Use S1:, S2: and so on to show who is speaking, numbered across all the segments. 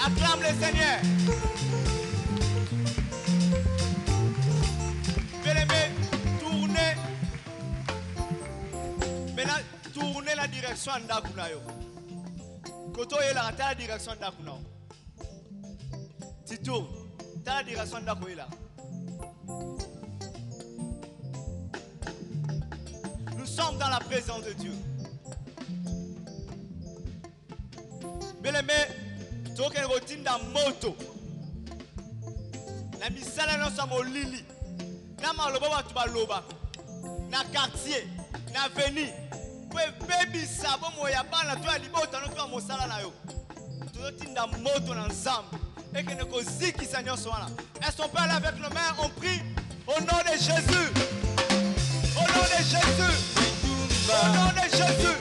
S1: Acclame le Seigneur. Bien-aimé, tournez. Maintenant, tournez la direction en Dakunayo. Koto est là, la direction en Dakunayo. Tu tournes, tu la direction en Dakunayo. Nous sommes dans la présence de Dieu. Bien-aimé, tu as une routine dans moto. La misala non samo lili. Na maloba tu baloba. Na quartier, na avenue. Pour baby sabo moya bana tu alibota no tu mosala na yo. Tu routine dans moto ensemble. Et que ne koziki Seigneur soit là. Est-ce qu'on peut aller avec nos mains? On prie au nom de Jésus. Au nom de Jésus. Au nom de Jésus.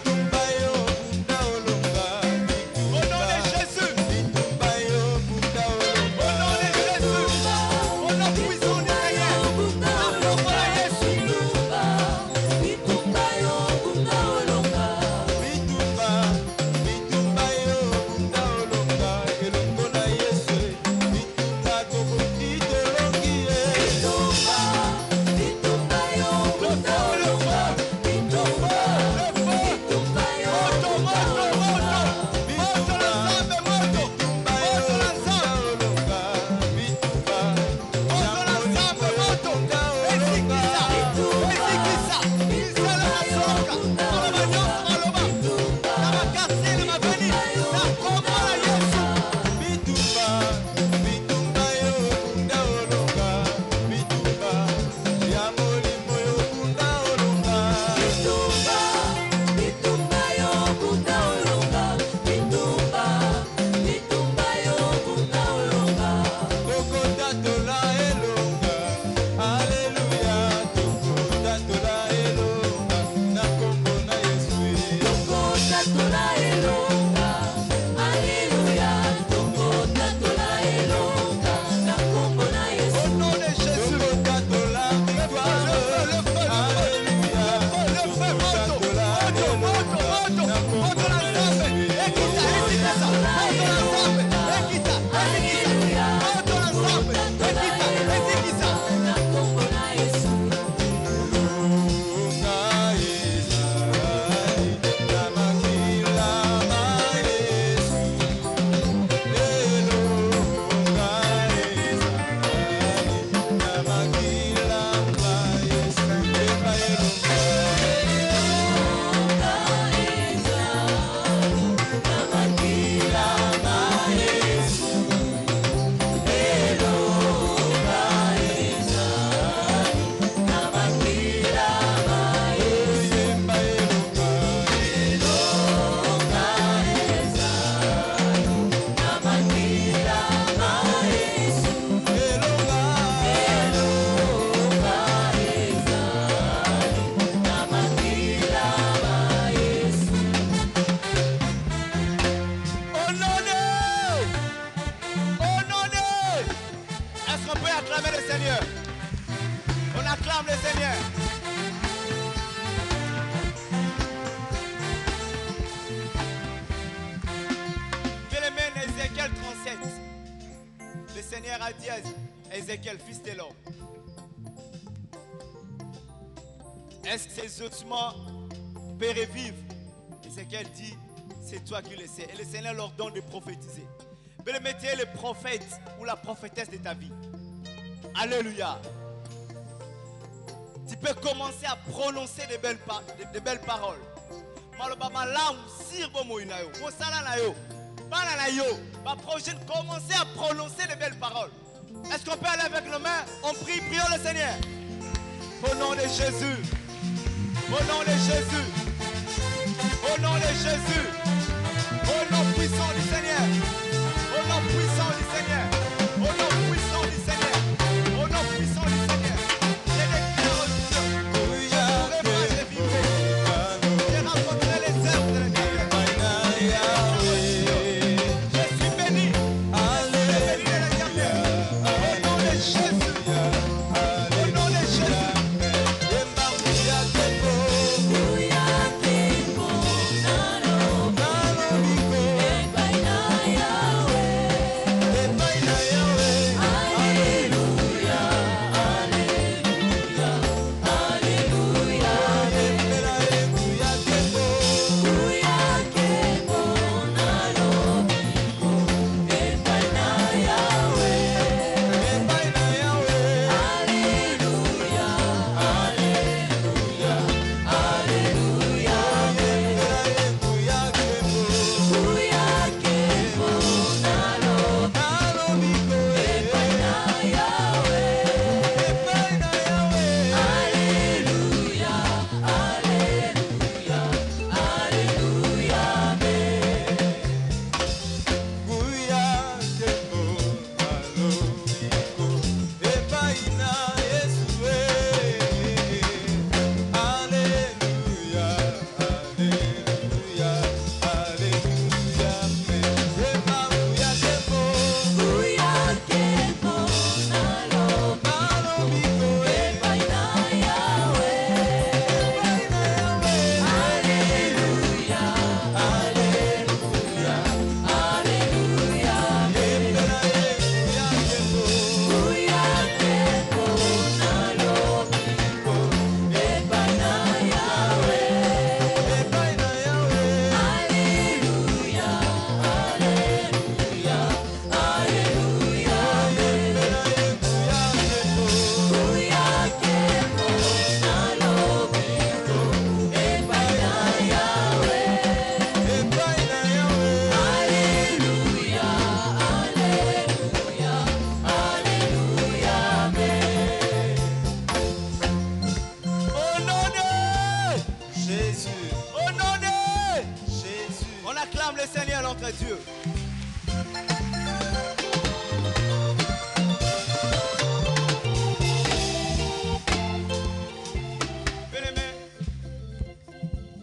S2: Ézéchiel, fils de l'homme, est-ce que ces ossements peuvent revivre? Ézéchiel dit, c'est toi qui le sais. Et le Seigneur leur donne de prophétiser. Mais mettez le prophète ou la prophétesse de ta vie. Alléluia. Tu peux commencer à prononcer de belles paroles. Commencez à prononcer de belles paroles. Est-ce qu'on peut aller avec nos mains? On prie, prions le Seigneur. Au nom de Jésus. Au nom de Jésus. Au nom de Jésus. Au nom puissant du Seigneur. Au nom puissant du Seigneur. Au nom puissant du Seigneur. Au nom puissant du Seigneur. Je déclare au Dieu. Je vivrai. J'ai rencontré les œuvres de l'Éternel.
S3: Hallelujah.
S1: acclame le Seigneur notre Dieu. Bien-aimé,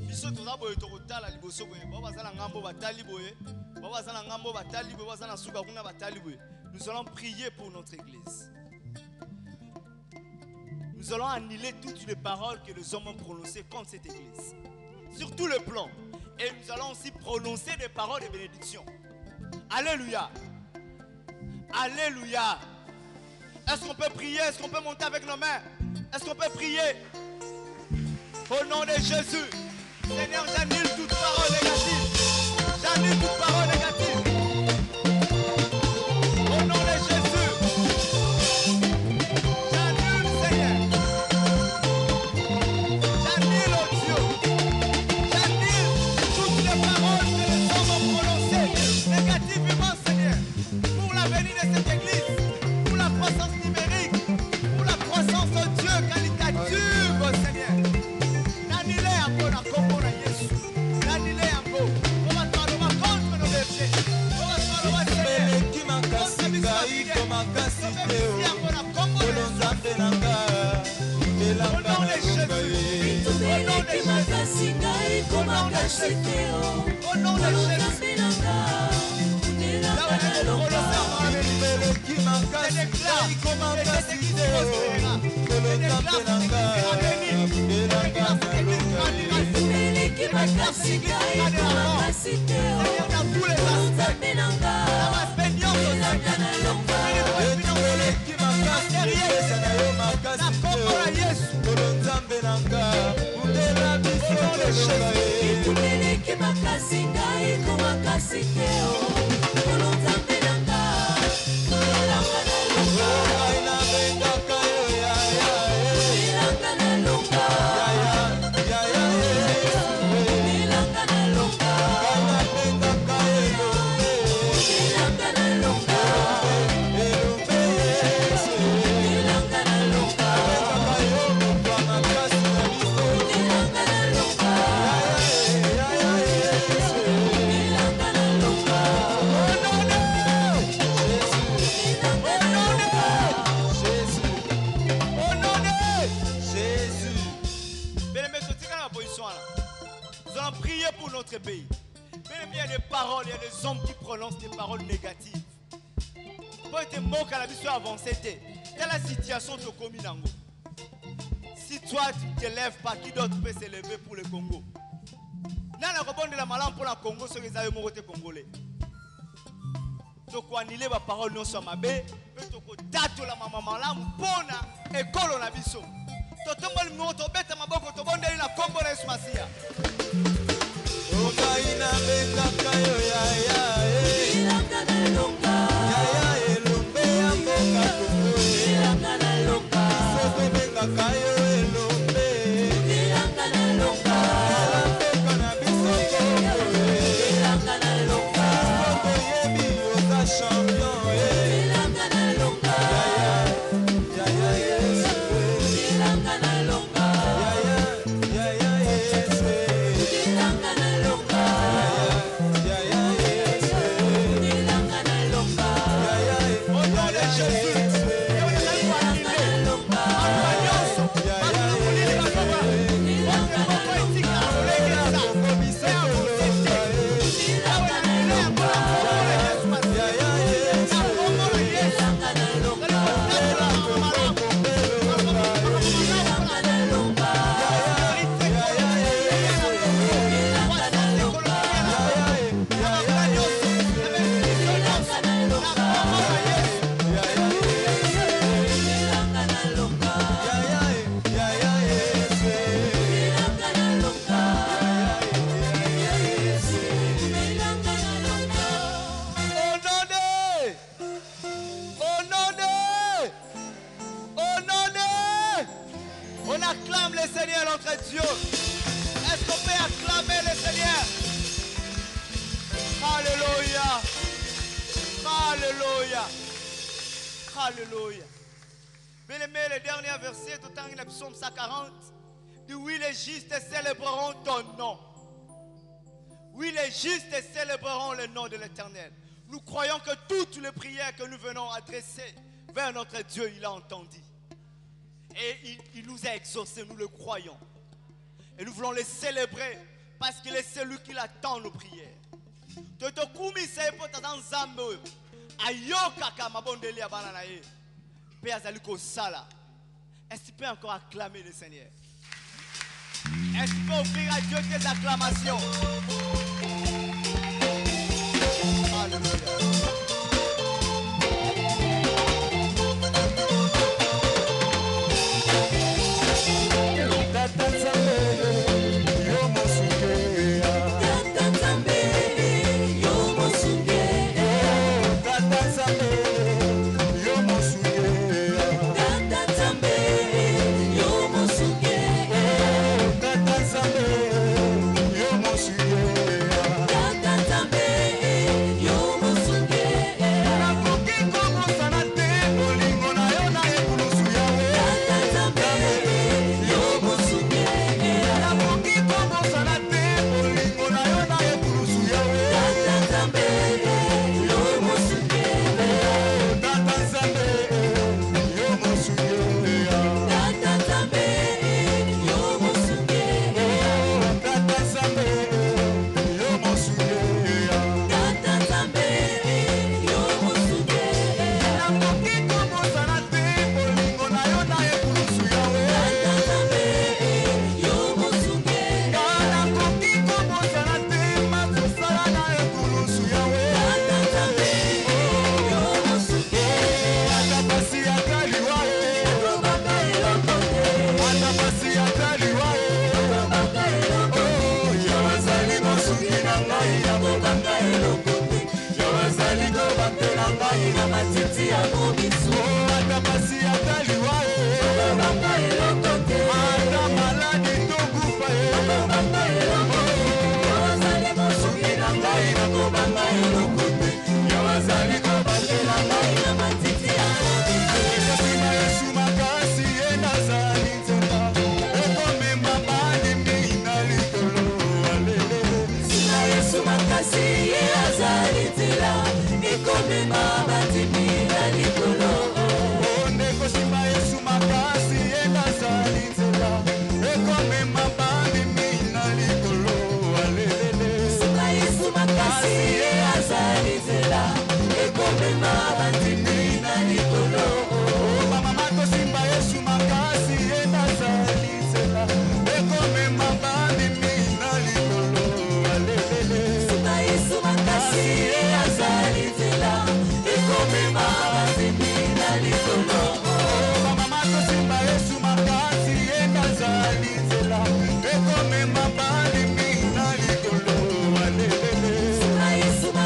S1: biso toza boye tokotala liboso boye baza na ngambo batali boye baza na ngambo batali boye baza na suka kuna batali boye. Nous allons prier pour notre église. Nous allons annuler toutes les paroles que les hommes ont prononcées contre cette église. Sur tout le plan. Et nous allons aussi prononcer des paroles de bénédiction. Alléluia. Alléluia. Est-ce qu'on peut prier? Est-ce qu'on peut monter avec nos mains? Est-ce qu'on peut prier? Au nom de Jésus. Seigneur, j'annule toute parole négative. J'annule toute parole négative. Au nom de Jésus. J'annule, Seigneur. J'annule, oh Dieu. J'annule toutes les paroles que les hommes ont prononcées négativement, Seigneur. Pour l'avenir de cette église. Pour la croissance numérique. Pour la croissance, oh Dieu, qualitative, oh Seigneur. N'annulez un peu la combo de Jésus. N'annulez un peu. On va parler contre nos péchés. On va parler, Seigneur. Nous allons prier pour notre pays. Mais il y a des paroles, il y a des hommes qui prononcent des paroles négatives. Pour être moque à la mission avancée, telle la situation de Kominango. Si toi tu ne te lèves pas, qui d'autre peut se lever pour le Congo? Nana répond de la malade pour la Congo, ce que les amis congolais. Donc on annuler ma parole non sur ma baie, mais toko dato la maman malade pona école na biso. Totomba numéro to beta maboko to bonde ina kombo na Yesu Masia.
S2: Okaina benga kayo ya ya ilanga na longa ya ya elombe ya mboka Kongo ilanga na longa soto benga kayo elombe ilanga na longa mboka na biso Kongo ilanga na longa soto yebi oza champion ilanga na longa ya ya Yesu ilanga na longa ya ya Yesu ilanga na longa ya ya Yesu ilanga na longa ya ya au nom de Jésus on acclame le Seigneur notre Dieu. Est-ce qu'on peut acclamer le Seigneur? Alléluia. Alléluia. Alléluia. Bien-aimé, le dernier verset, tout en le psaume 140, dit oui, les justes célébreront ton nom.
S1: Oui, les justes célébreront le nom de l'Éternel. Nous croyons que toutes les prières que nous venons adresser vers notre Dieu, il a entendu. Et il nous a exaucés, nous le croyons. Et nous voulons les célébrer parce qu'il est celui qui attend nos prières. Est-ce que tu peux encore acclamer le Seigneur? Est-ce que tu peux offrir à Dieu tes acclamations? Alléluia.
S3: Yesu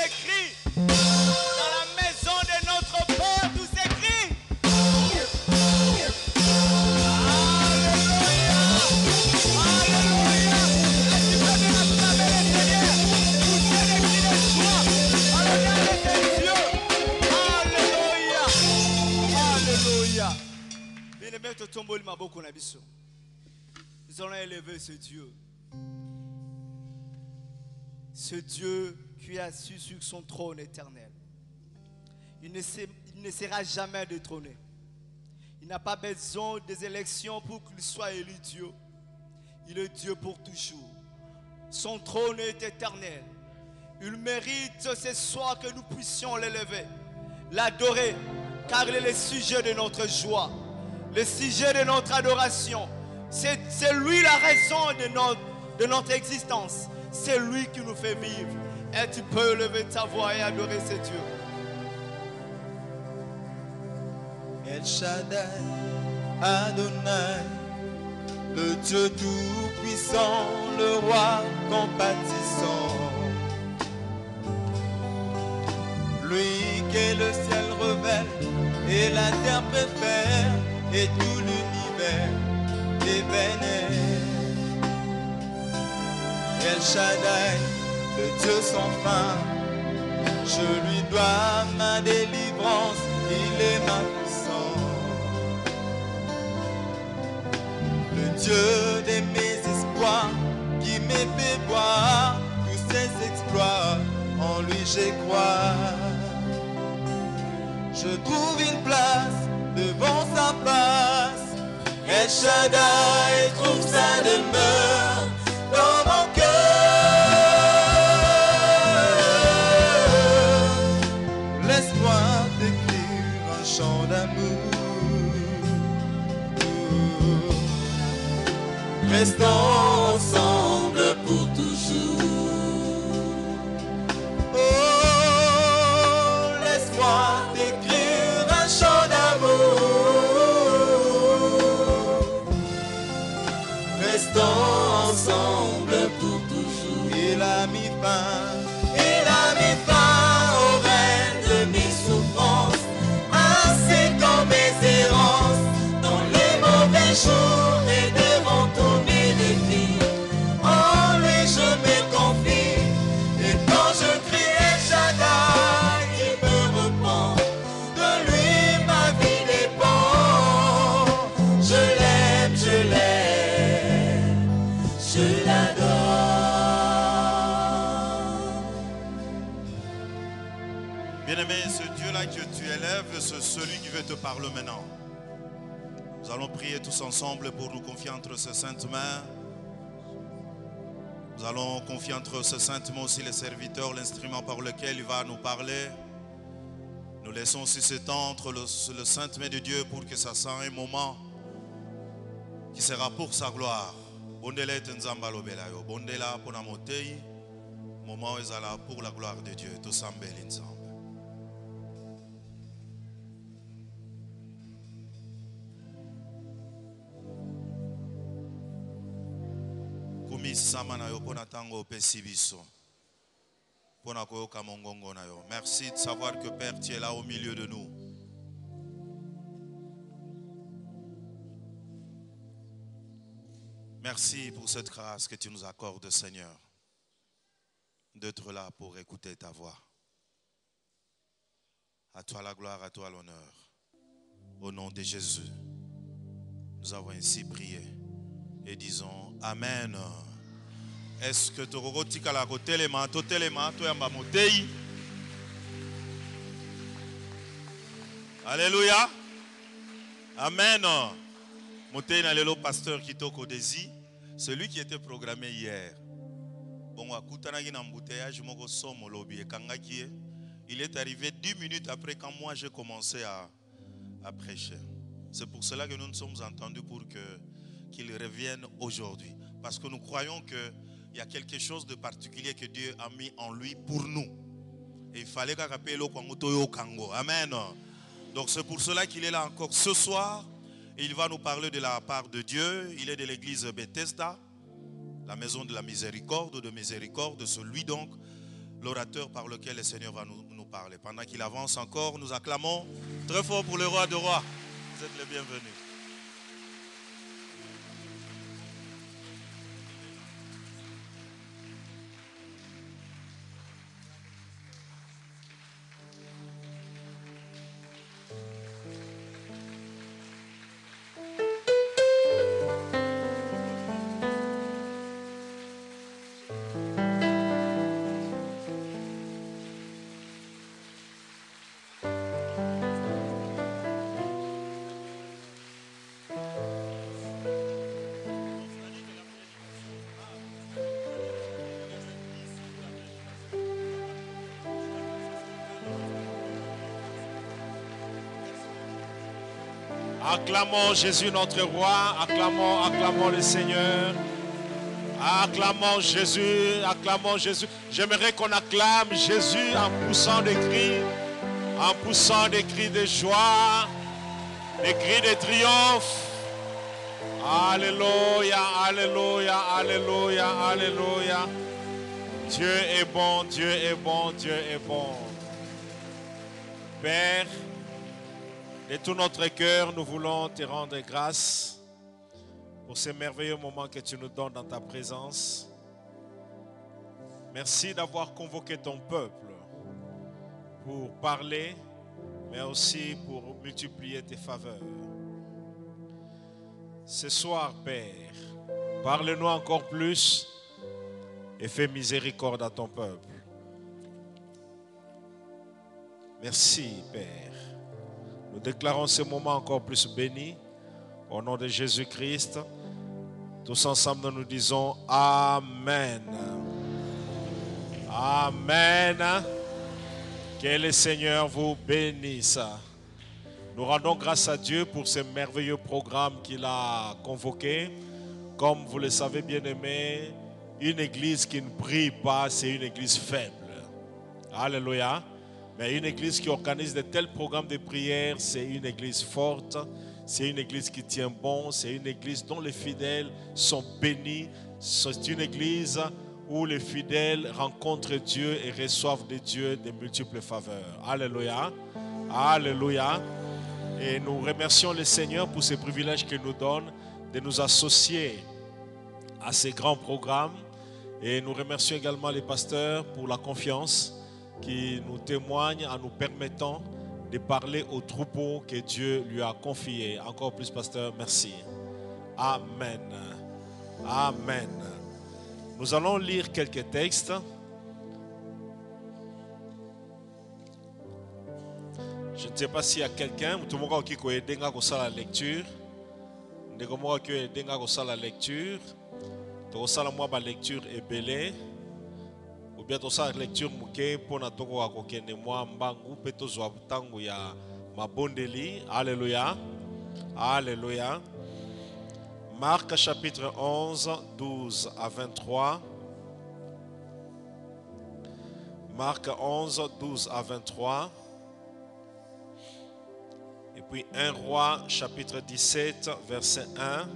S1: s'écrit. Dans la maison de notre Père, tout s'écrit. Alléluia. Alléluia. Est-ce que tu peux bien acclamer le Seigneur? Pousser des cris de joie. À l'honneur de tes dieux. Alléluia. Alléluia. Bien-aimé, tu tombes ma beaucoup na biso. Nous allons élever ce Dieu. Ce Dieu qui est assis sur son trône éternel. Il ne sera jamais détrôné. Il n'a pas besoin des élections pour qu'il soit élu Dieu. Il est Dieu pour toujours. Son trône est éternel. Il mérite ce soir que nous puissions l'élever, l'adorer, car il est le sujet de notre joie, le sujet de notre adoration. C'est lui la raison de notre existence. C'est lui qui nous fait vivre. Et tu peux lever ta voix et adorer ce Dieu.
S3: El Shaddai, Adonai, le Dieu tout-puissant, le roi compatissant. Lui que le ciel révèle et la terre préfère et tout l'univers est vénère. El Shaddai, le Dieu sans fin, je lui dois ma délivrance, il est ma puissance. Le Dieu de mes espoirs, qui me fait voir tous ses exploits, en lui je crois. Je trouve une place devant sa face, El Shaddai trouve sa demeure dans mon cœur. Laisse-moi t'écrire un chant d'amour. Restons ensemble pour toujours. Oh, laisse-moi t'écrire un chant d'amour. Restons ensemble pour toujours. Il a mis fin au règne de mes souffrances, ainsi qu'en mes errances, dans les mauvais jours et devant tous mes défis. En lui je me confie, et quand je crie El Shaddai, il me reprend. De lui ma vie dépend. Je l'aime, je l'adore.
S4: Bien-aimé, ce Dieu-là que tu élèves, c'est celui qui veut te parler maintenant. Nous allons prier tous ensemble pour nous confier entre ses saintes mains. Nous allons confier entre ses saintes mains aussi les serviteurs, l'instrument par lequel il va nous parler. Nous laissons aussi ce temps entre le sainte main de Dieu pour que ça soit un moment qui sera pour sa gloire. Bondela Tenzamba Lobelayo, Bondela Ponamotei, moment ezala pour la gloire de Dieu. Tous ensemble ensemble. Merci de savoir que Père, tu es là au milieu de nous. Merci pour cette grâce que tu nous accordes, Seigneur, d'être là pour écouter ta voix. À toi la gloire, à toi l'honneur. Au nom de Jésus, nous avons ainsi prié et disons Amen. Est-ce que tu as la côté les mains, tu Alléluia. Amen. Motei na lelo pasteur Kitoko Desi, celui qui était programmé hier. Bon, il est arrivé 10 minutes après quand moi j'ai commencé à prêcher. C'est pour cela que nous nous sommes entendus pour qu'il revienne aujourd'hui. Parce que nous croyons qu'il y a quelque chose de particulier que Dieu a mis en lui pour nous. Et il fallait qu'il rappelle au Kango. Amen. Donc c'est pour cela qu'il est là encore ce soir. Et il va nous parler de la part de Dieu. Il est de l'église Bethesda, la maison de la miséricorde, de celui donc, l'orateur par lequel le Seigneur va nous parler. Pendant qu'il avance encore, nous acclamons très fort pour le roi de rois. Vous êtes les bienvenus.
S5: Acclamons Jésus notre roi, acclamons le Seigneur. Acclamons Jésus, acclamons Jésus. J'aimerais qu'on acclame Jésus en poussant des cris de joie, des cris de triomphe. Alléluia, alléluia, alléluia, alléluia. Dieu est bon, Dieu est bon, Dieu est bon. Père, de tout notre cœur, nous voulons te rendre grâce pour ces merveilleux moments que tu nous donnes dans ta présence. Merci d'avoir convoqué ton peuple pour parler, mais aussi pour multiplier tes faveurs. Ce soir, Père, parle-nous encore plus et fais miséricorde à ton peuple. Merci, Père. Nous déclarons ce moment encore plus béni. Au nom de Jésus-Christ, tous ensemble nous disons Amen. Amen. Que le Seigneur vous bénisse. Nous rendons grâce à Dieu pour ce merveilleux programme qu'il a convoqué. Comme vous le savez, bien-aimés, une église qui ne prie pas, c'est une église faible. Alléluia. Mais une église qui organise de tels programmes de prière, c'est une église forte, c'est une église qui tient bon, c'est une église dont les fidèles sont bénis, c'est une église où les fidèles rencontrent Dieu et reçoivent de Dieu de multiples faveurs. Alléluia, alléluia. Et nous remercions le Seigneur pour ce privilège qu'il nous donne de nous associer à ces grands programmes. Et nous remercions également les pasteurs pour la confiance qui nous témoigne en nous permettant de parler au troupeau que Dieu lui a confié. Encore plus, pasteur, merci. Amen. Amen. Nous allons lire quelques textes. Je ne sais pas s'il y a quelqu'un, tout le monde qui connaît la lecture. La lecture. La lecture est belle. Ou bien tout ça lecture muke pona toko akokende mwa mbangu pe tozwa tangu ya mabondeli. Alléluia. Alléluia. Marc chapitre 11, 12 à 23. Marc 11, 12 à 23. Et puis 1 Roi chapitre 17, verset 1.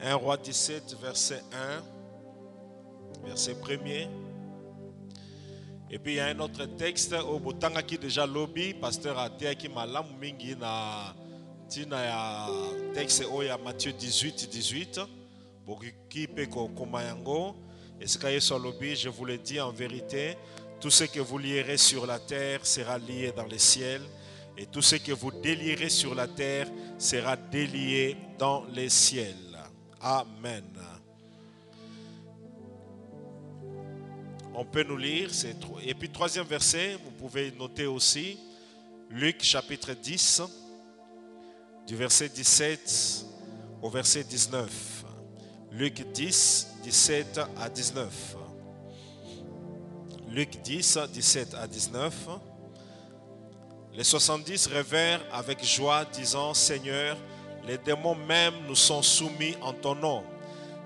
S5: 1 Roi 17, verset 1. Verset 1er. Et puis il y a un autre texte au botanga qui déjà lobby pasteur Atea qui malam mingi na tina ya texte oya Matthieu 18 boki pe ko komayango et ce qu'il sur lobby, je vous le dis en vérité, tout ce que vous lierez sur la terre sera lié dans les ciels et tout ce que vous délierez sur la terre sera délié dans les ciels. Amen. On peut nous lire. Et puis troisième verset, vous pouvez noter aussi. Luc chapitre 10, du verset 17 au verset 19. Luc 10, 17 à 19. Luc 10, 17 à 19. Les 70 révèrent avec joie, disant, Seigneur, les démons même nous sont soumis en ton nom.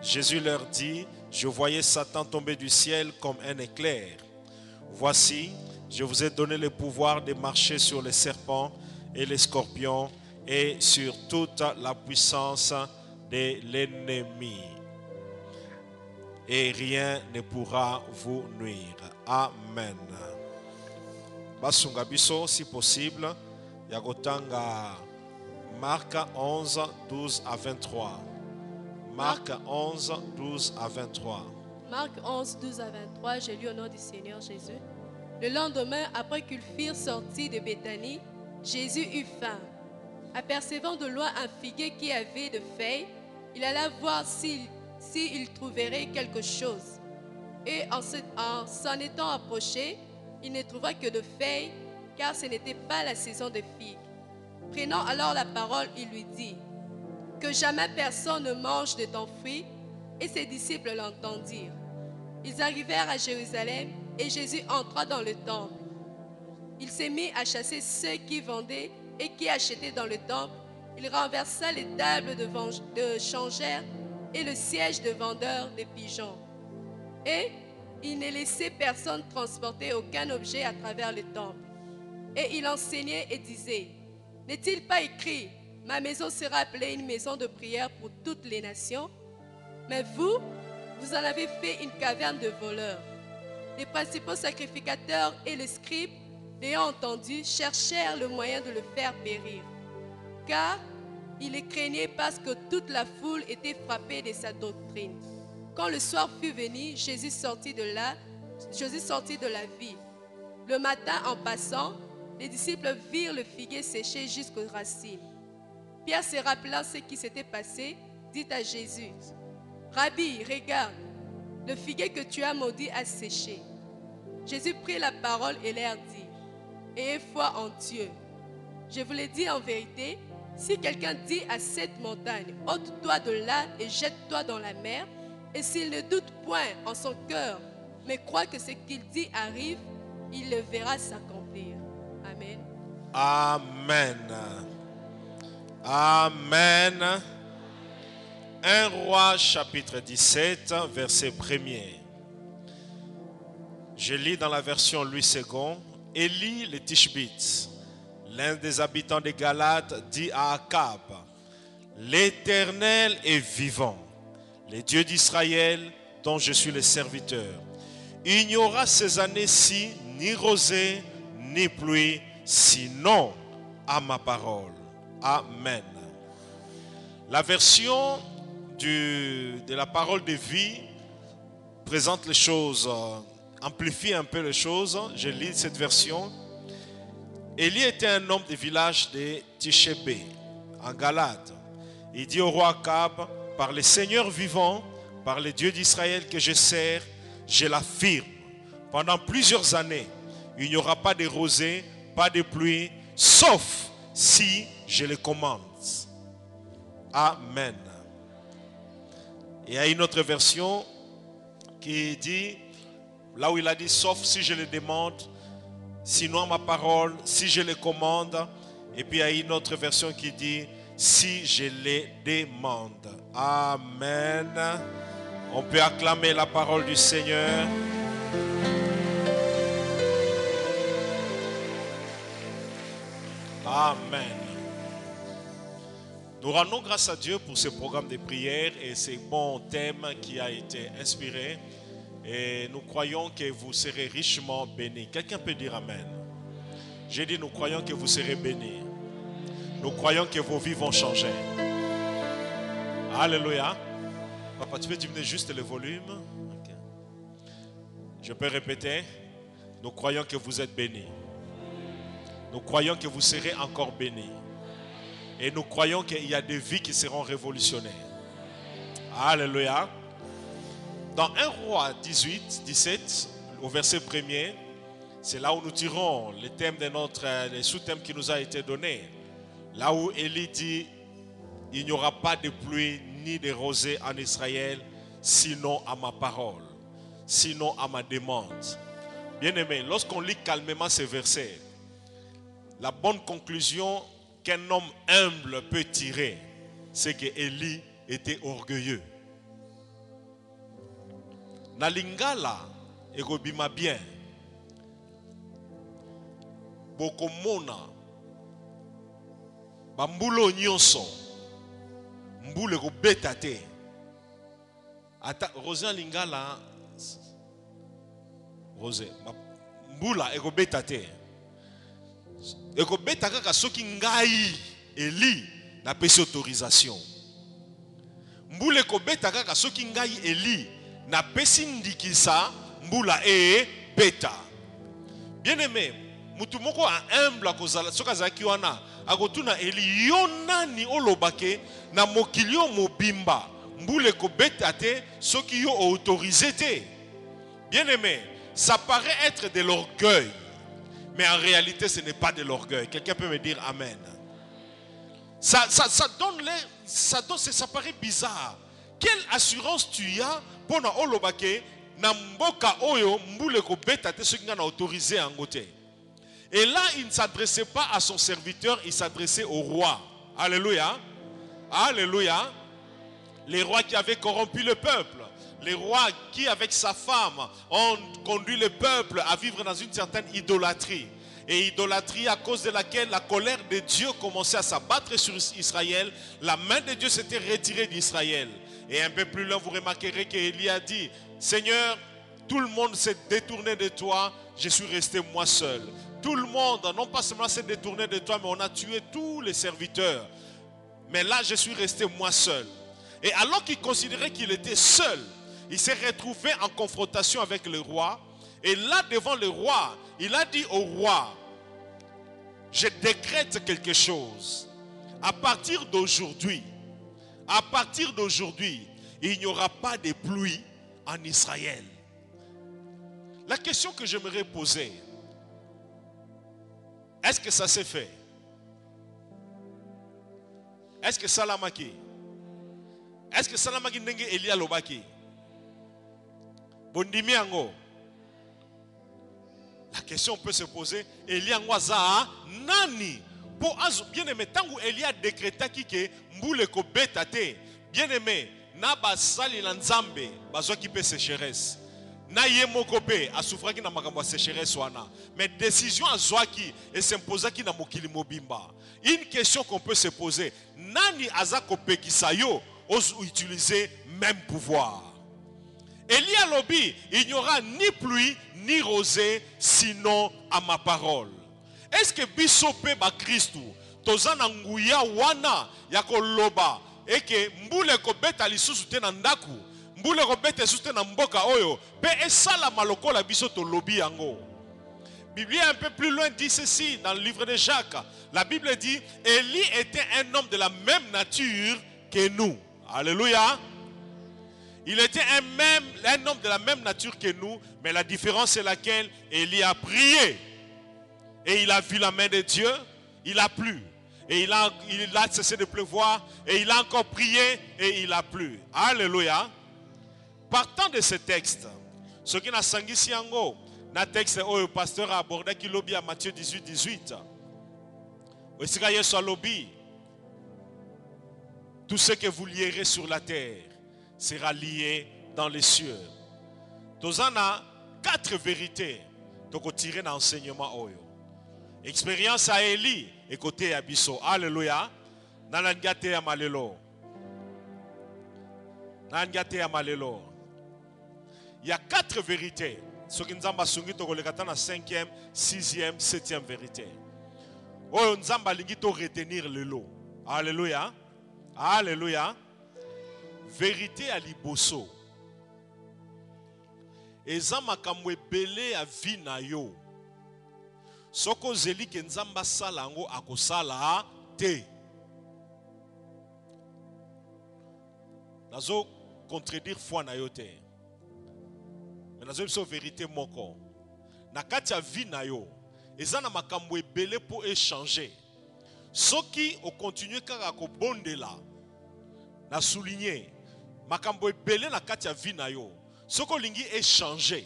S5: Jésus leur dit, je voyais Satan tomber du ciel comme un éclair. Voici, je vous ai donné le pouvoir de marcher sur les serpents et les scorpions et sur toute la puissance de l'ennemi. et rien ne pourra vous nuire. Amen. Basunga biso si possible yakotanga Marc 11, 12 à 23. Marc 11, 12 à 23.
S6: Marc 11, 12 à 23, j'ai lu au nom du Seigneur Jésus. Le lendemain, après qu'ils firent sortir de Béthanie, Jésus eut faim. Apercevant de loin un figuier qui avait de feuilles, il alla voir s'il trouverait quelque chose. Et en s'en étant approché, il ne trouva que de feuilles, car ce n'était pas la saison de figues. Prenant alors la parole, il lui dit, « Que jamais personne ne mange de ton fruit. » Et ses disciples l'entendirent. Ils arrivèrent à Jérusalem, et Jésus entra dans le temple. Il s'est mis à chasser ceux qui vendaient et qui achetaient dans le temple. Il renversa les tables de changères et le siège de vendeurs de pigeons. Et il ne laissait personne transporter aucun objet à travers le temple. Et il enseignait et disait, « N'est-il pas écrit, ma maison sera appelée une maison de prière pour toutes les nations? Mais vous en avez fait une caverne de voleurs. » Les principaux sacrificateurs et les scribes, l'ayant entendu, cherchèrent le moyen de le faire périr. Car il les craignait parce que toute la foule était frappée de sa doctrine. Quand le soir fut venu, Jésus sortit de la ville. Le matin, en passant, les disciples virent le figuier séché jusqu'aux racines. Pierre, se rappelant ce qui s'était passé, dit à Jésus, « Rabbi, regarde, le figuier que tu as maudit a séché. » Jésus prit la parole et leur dit, « Ayez foi en Dieu. Je vous l'ai dit en vérité, si quelqu'un dit à cette montagne, « Ôte-toi de là et jette-toi dans la mer », et s'il ne doute point en son cœur, mais croit que ce qu'il dit arrive, il le verra s'accomplir. » Amen.
S5: Amen. Amen. 1 Roi chapitre 17, verset 1er. Je lis dans la version Louis II. Élie le Tishbite, l'un des habitants de Galate, dit à Akab, « L'Éternel est vivant, le Dieu d'Israël dont je suis le serviteur. Il n'y aura ces années-ci ni rosée ni pluie, sinon à ma parole. » Amen. La version de la parole de vie présente les choses, amplifie un peu les choses. Je lis cette version. Élie était un homme du village de Tishébé, en Galade. Il dit au roi Akab, par le Seigneur vivant, par le Dieu d'Israël que je sers, je l'affirme. Pendant plusieurs années, il n'y aura pas de rosée, pas de pluie, sauf si je le commande. Amen. Et il y a une autre version qui dit, là où il a dit, sauf si je le demande, sinon ma parole, si je le commande. Et puis il y a une autre version qui dit, si je le demande. Amen. On peut acclamer la parole du Seigneur. Amen. Nous rendons grâce à Dieu pour ce programme de prière et ce bon thème qui a été inspiré. Et nous croyons que vous serez richement bénis. Quelqu'un peut dire Amen. J'ai dit, nous croyons que vous serez bénis. Nous croyons que vos vies vont changer. Alléluia. Papa, tu peux diminuer juste le volume? Okay. Je peux répéter. Nous croyons que vous êtes bénis. Nous croyons que vous serez encore bénis. Et nous croyons qu'il y a des vies qui seront révolutionnées. Alléluia. Dans 1 Roi 18, 17, au verset 1er, c'est là où nous tirons le thème de le sous-thème qui nous a été donné. Là où Élie dit, il n'y aura pas de pluie ni de rosée en Israël, sinon à ma parole, sinon à ma demande. Bien-aimé, lorsqu'on lit calmement ces versets, la bonne conclusion qu'un homme humble peut tirer, c'est que Élie était orgueilleux. Na lingala ekobima bien. Bokomona bambulo nyonso mbule kobeta te. ata Rosé lingala Rosé mbula ekobeta te ekobeta kaka soki ngai Eli na pesi autorisation mbula ekobeta kaka soki ngai Eli na pesi ndikisa mbula beta. Bien aimé, mutu moko a humble kozala soka zaki wana akotuna Eli yo nani olobake na mokilio mobimba mbule kobeta te soki yo autorisé te. Bien aimé, ça paraît être de l'orgueil, mais en réalité ce n'est pas de l'orgueil. Quelqu'un peut me dire amen. Ça paraît bizarre. Quelle assurance tu as pour na olobake na mboka oyo mbule ko beta te soki ngana autorisé en gote. Et là il ne s'adressait pas à son serviteur, il s'adressait au roi. Alléluia. Alléluia. Les rois qui avaient corrompu le peuple, les rois qui avec sa femme ont conduit le peuple à vivre dans une certaine idolâtrie. Et idolâtrie à cause de laquelle la colère de Dieu commençait à s'abattre sur Israël. La main de Dieu s'était retirée d'Israël. Et un peu plus loin, vous remarquerez qu'Élie a dit, Seigneur, tout le monde s'est détourné de toi, je suis resté moi seul. Tout le monde, non pas seulement s'est détourné de toi, mais on a tué tous les serviteurs. Mais là, je suis resté moi seul. Et alors qu'il considérait qu'il était seul, il s'est retrouvé en confrontation avec le roi. Et là, devant le roi, il a dit au roi, je décrète quelque chose. À partir d'aujourd'hui, il n'y aura pas de pluie en Israël. La question que j'aimerais poser, est-ce que ça s'est fait? Est-ce que Salamaki? Est-ce que Salamaki nenge Elia Lobaki? Bondimi ango. La question peut se poser, Elia Ngwaza nani? Bien aimé, tant que Elia décréta que mboule ko betate, bien aimé, na basali na nzambe, bazwa ki pe sécheresse. Na ye mokope a souffraki na makambo sécheresse wana. Mais décision azwaki et s'imposaki na mokili mobimba. Une question qu'on peut se poser, nani azako pekisa yo ose utiliser même pouvoir. Elia lobi, il n'y aura ni pluie ni rosée sinon à ma parole. Est-ce que bisope ba Christu tozana nguya wana ya koloba et que mbule ko beta lisusu te na ndaku mbule ko beta lisusu te na mboka oyo pe esala maloko la biso to lobi yango. Bible un peu plus loin dit ceci dans le livre de Jacques. La Bible dit Élie était un homme de la même nature que nous. Alléluia. Il était un homme de la même nature que nous, mais la différence c'est laquelle Élie a prié. Et il a vu la main de Dieu, il a plu. Et il a cessé de pleuvoir, et il a encore prié, et il a plu. Alléluia. Partant de ce texte, ce qui n'a sangisi yango, na texte où le pasteur a abordé qui lobby à Matthieu 18. Tout ce que vous lierez sur la terre sera lié dans les cieux. Nous avons 4 vérités que tirer dans l'enseignement. Expérience à Élie et côté Abisso. Alléluia. Nangate ya malelo. Il y a 4 vérités. Ce qui nous a sungi to kolekata na 5e, 6e, 7e vérité. Oh nzamba lingi to retenir le lot. Alléluia. Alléluia. Vérité à liboso. Eza makambo ebele ya vi na yo. Soko zeli ke nzamba sala ngo akosala te. Nazo contredire foi na yo te. Mais nazo biso vérité moko. Na kati ya vi na yo, eza na makambo ebele po échanger. Soki o continue kaka ko bondela. Na souligner makambo ebele na kati ya vi na yo. Soko lingi échanger.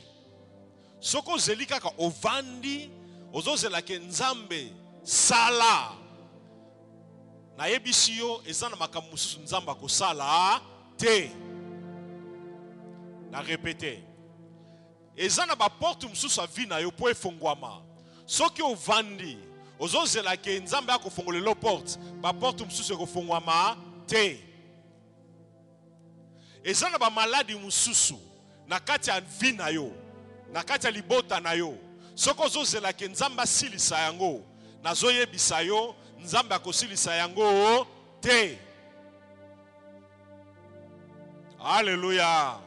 S5: Soko zeli kaka ovandi ozozela ke nzambe sala. Na yebisi yo eza na makambo mususu nzamba ko sala te. Na répéter. Eza na ba porte mususu a vi na yo po efongwama. Soki ovandi ozozela ke nzambe akofongolelo porte, ba porte mususu ekofongwama te. eza na ba maladi mususu na kati ya vi na yo, na kati ya libota na yo. Soko ozozela ke nzambe asilisa yango, nazoyebisa yo nzambe akosilisa yango te. Alléluia.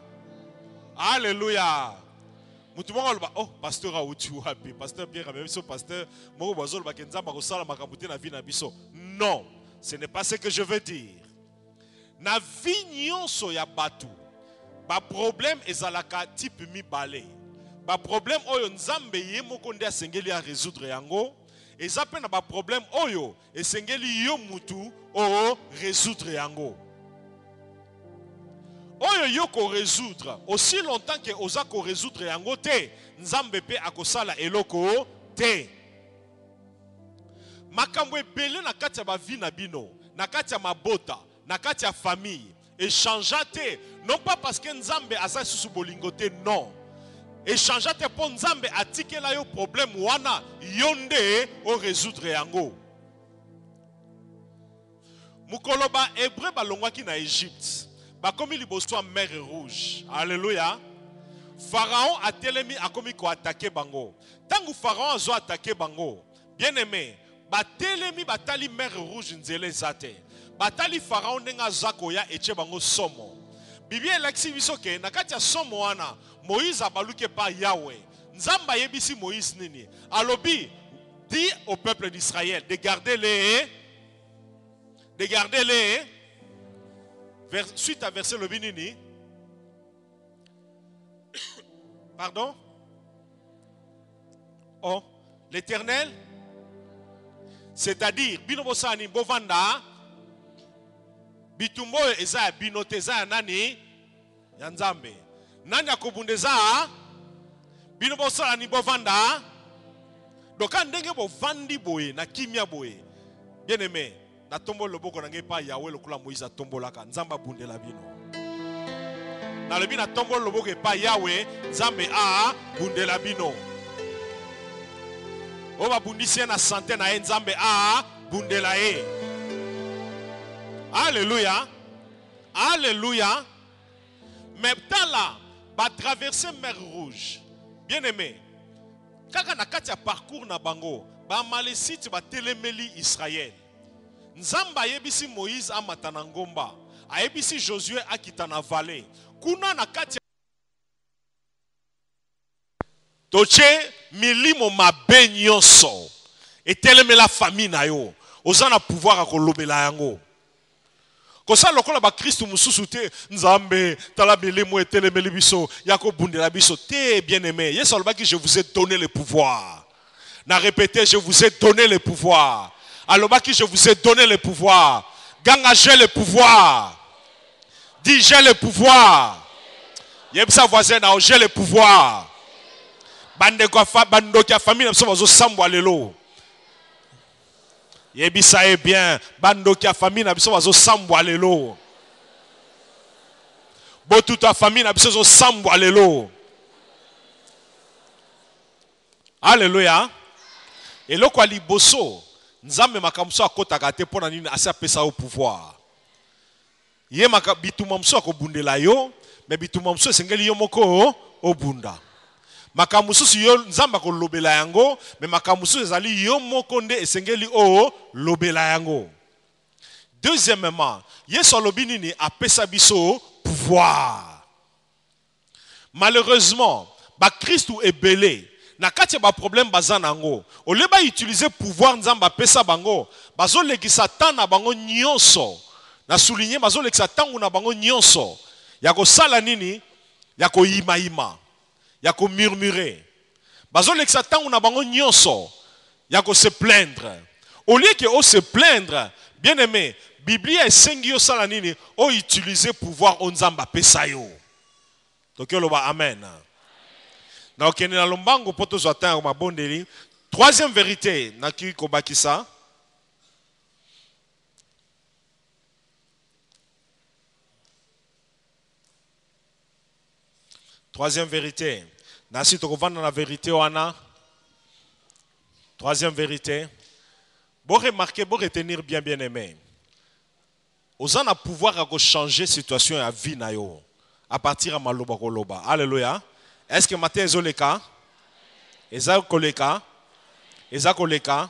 S5: Alléluia. Mutu moko aloba, oh pasteur auti wapi, pasteur Pierre même so pasteur moko bazoloba ke nzambe akosala makambo te na vie na biso. Non, ce n'est pas ce que je veux dire. Na vie nyonso ya batu, ba problème ezalaka type mibale. Ba problème oyo nzambe ye moko nde asengeli a résoudre yango, eza pe na ba problème oyo esengeli yo mutu o résoudre yango. Oyo yo ko résoudre aussi longtemps que oza ko résoudre yango te, nzambe pe akosala eloko te. Makambo ebele na kati ya ba vie na bino, na kati ya mabota, na kati ya famille, échangea te, non pas parce que nzambe asa susu bolingo te, non. Échangea te po nzambe atikela yo problème wana, yonde o résoudre yango. Mukolo ba hébreu balongwaki na Égypte. Bakomi liboso mer rouge. Alléluia. Pharaon a telemi akomi ko attaquer bango. Tangu Pharaon azo attaquer bango, bien aimé, ba telemi batali mer rouge nzele zate. Batali Pharaon nenga zako ya eche bango somo. Biblia elakisi biso ke na kati ya somo wana Moïse abaluke pa Yahweh. Nzamba yebisi Moïse nini? Alobi, dis au peuple d'Israël de garder les suite à verset le binini. Pardon? Oh, l'Éternel, c'est-à-dire binobosani bovanda bitumbo eza binoteza nani yanzambe nani akobundeza binobosani bovanda doka ndenge bovandi boye na kimia boye. Bien aimé, na tombo loboko na ngai pa Yahweh lokola Moïse tombolaka nzamba bundela bino. Na lebi na tombo loboko pa Yahweh nzambe a bundela bino. Oba bundisi na santé na nzambe a bundela e. Alléluia. Alléluia. Mais tala ba traverser mer rouge. Bien aimé, kaka na kati ya parcours na bango ba malesite ba telemeli Israël. Nzamba yebisi Moïse amata na ngomba, ayebisi Josué akita na vallée. Kuna na kati toche milimo mabe nyonso etelemela famille na yo. Oza na pouvoir akolobela yango. Kosa lokola ba Kristo mususu te nzambe tala milimo etelemeli biso yako bundela biso te. Bien aimé, Yesu alobaki je vous ai donné le pouvoir. Na répété, je vous ai donné le pouvoir. Alobaki, je vous ai donné le pouvoir. Ganga, j'ai le pouvoir. Dis, j'ai le pouvoir. Yebsa voisin, j'ai le pouvoir. Bando kia famille, nous sommes lelo. Yebisa est bien. Bando kia famille, nous sommes lelo. Bo toute ta famille, nous sommes lelo. Alléluia. Et le quoi liboso. Nzambe makamso akotaka te pona nini asa pesa au pouvoir. Ye bitumamso akobundela yo, mais bitumamso esengeli yo moko obunda. Makamusu yo nzamba kolobela yango, mais makamusu ezali yo moko nde esengeli o lobela yango. Deuxièmement, Yesu alobi nini apesa biso pouvoir. Malheureusement, ba Christ ou ebele na kati ba problème bazanango oleba utiliser pouvoir nzamba pesa bango bazo lekisa tana bango nyonso na souligner bazo lekisa tangu na bango nyonso yako sala nini yako ima yako murmurer bazo lekisa tangu na bango nyonso yako se plaindre au lieu que o se plaindre. Bien aimé, Biblia esengi yo sala nini o utiliser pouvoir o nzamba pesa yo. Tokoloba amen. Na okene na lombango poto zoatanga mabondeli. Troisième vérité na ki kobakisa. Troisième vérité. Na si tokovanda na vérité wana. Troisième vérité. Bon remarquer, bon retenir bien aimé. Oza na pouvoir à changer situation à vie na yo à partir de maloba koloba. Alléluia. Est-ce que matin ezo leka? Eza koleka? Eza koleka?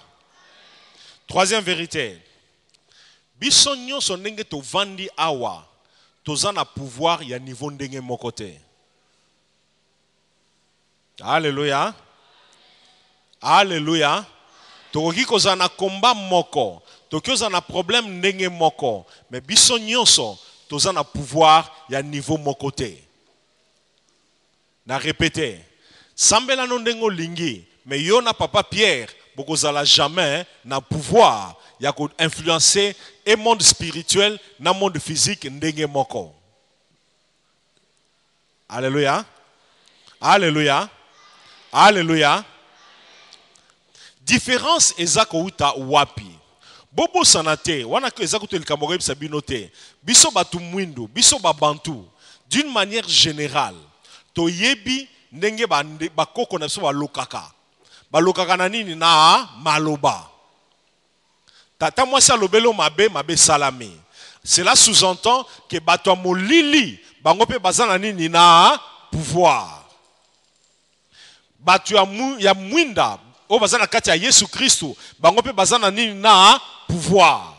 S5: Troisième vérité. Biso nyonso ndenge to vandi awa toza na pouvoir ya niveau ndenge moko te. Alléluia. Alléluia. Tokoki koza na combat moko, tokoki koza na problème ndenge moko, mais biso nyonso toza na pouvoir ya niveau moko te. Na répéter. Sambela no ndenge olingi, mais yo na papa Pierre bokozala jamais na pouvoir ya ko influencer et monde spirituel na monde physique ndenge moko. Alléluia. Alléluia. Alléluia. Différence ezako uta wapi. Bobo sanate, wana ko ezako te likambo sabino te. Biso batu mwindu, biso babantu. D'une manière générale, to yebi ndenge bakoko na biso balokaka. Balokaka na nini na maloba. Tata mwasi alobelo mabe salami. Cela sous-entend que bato molili bango pe bazana nini na pouvoir. Bato ya mwinda o bazana kati ya Yesu Kristo bango pe bazana nini na pouvoir.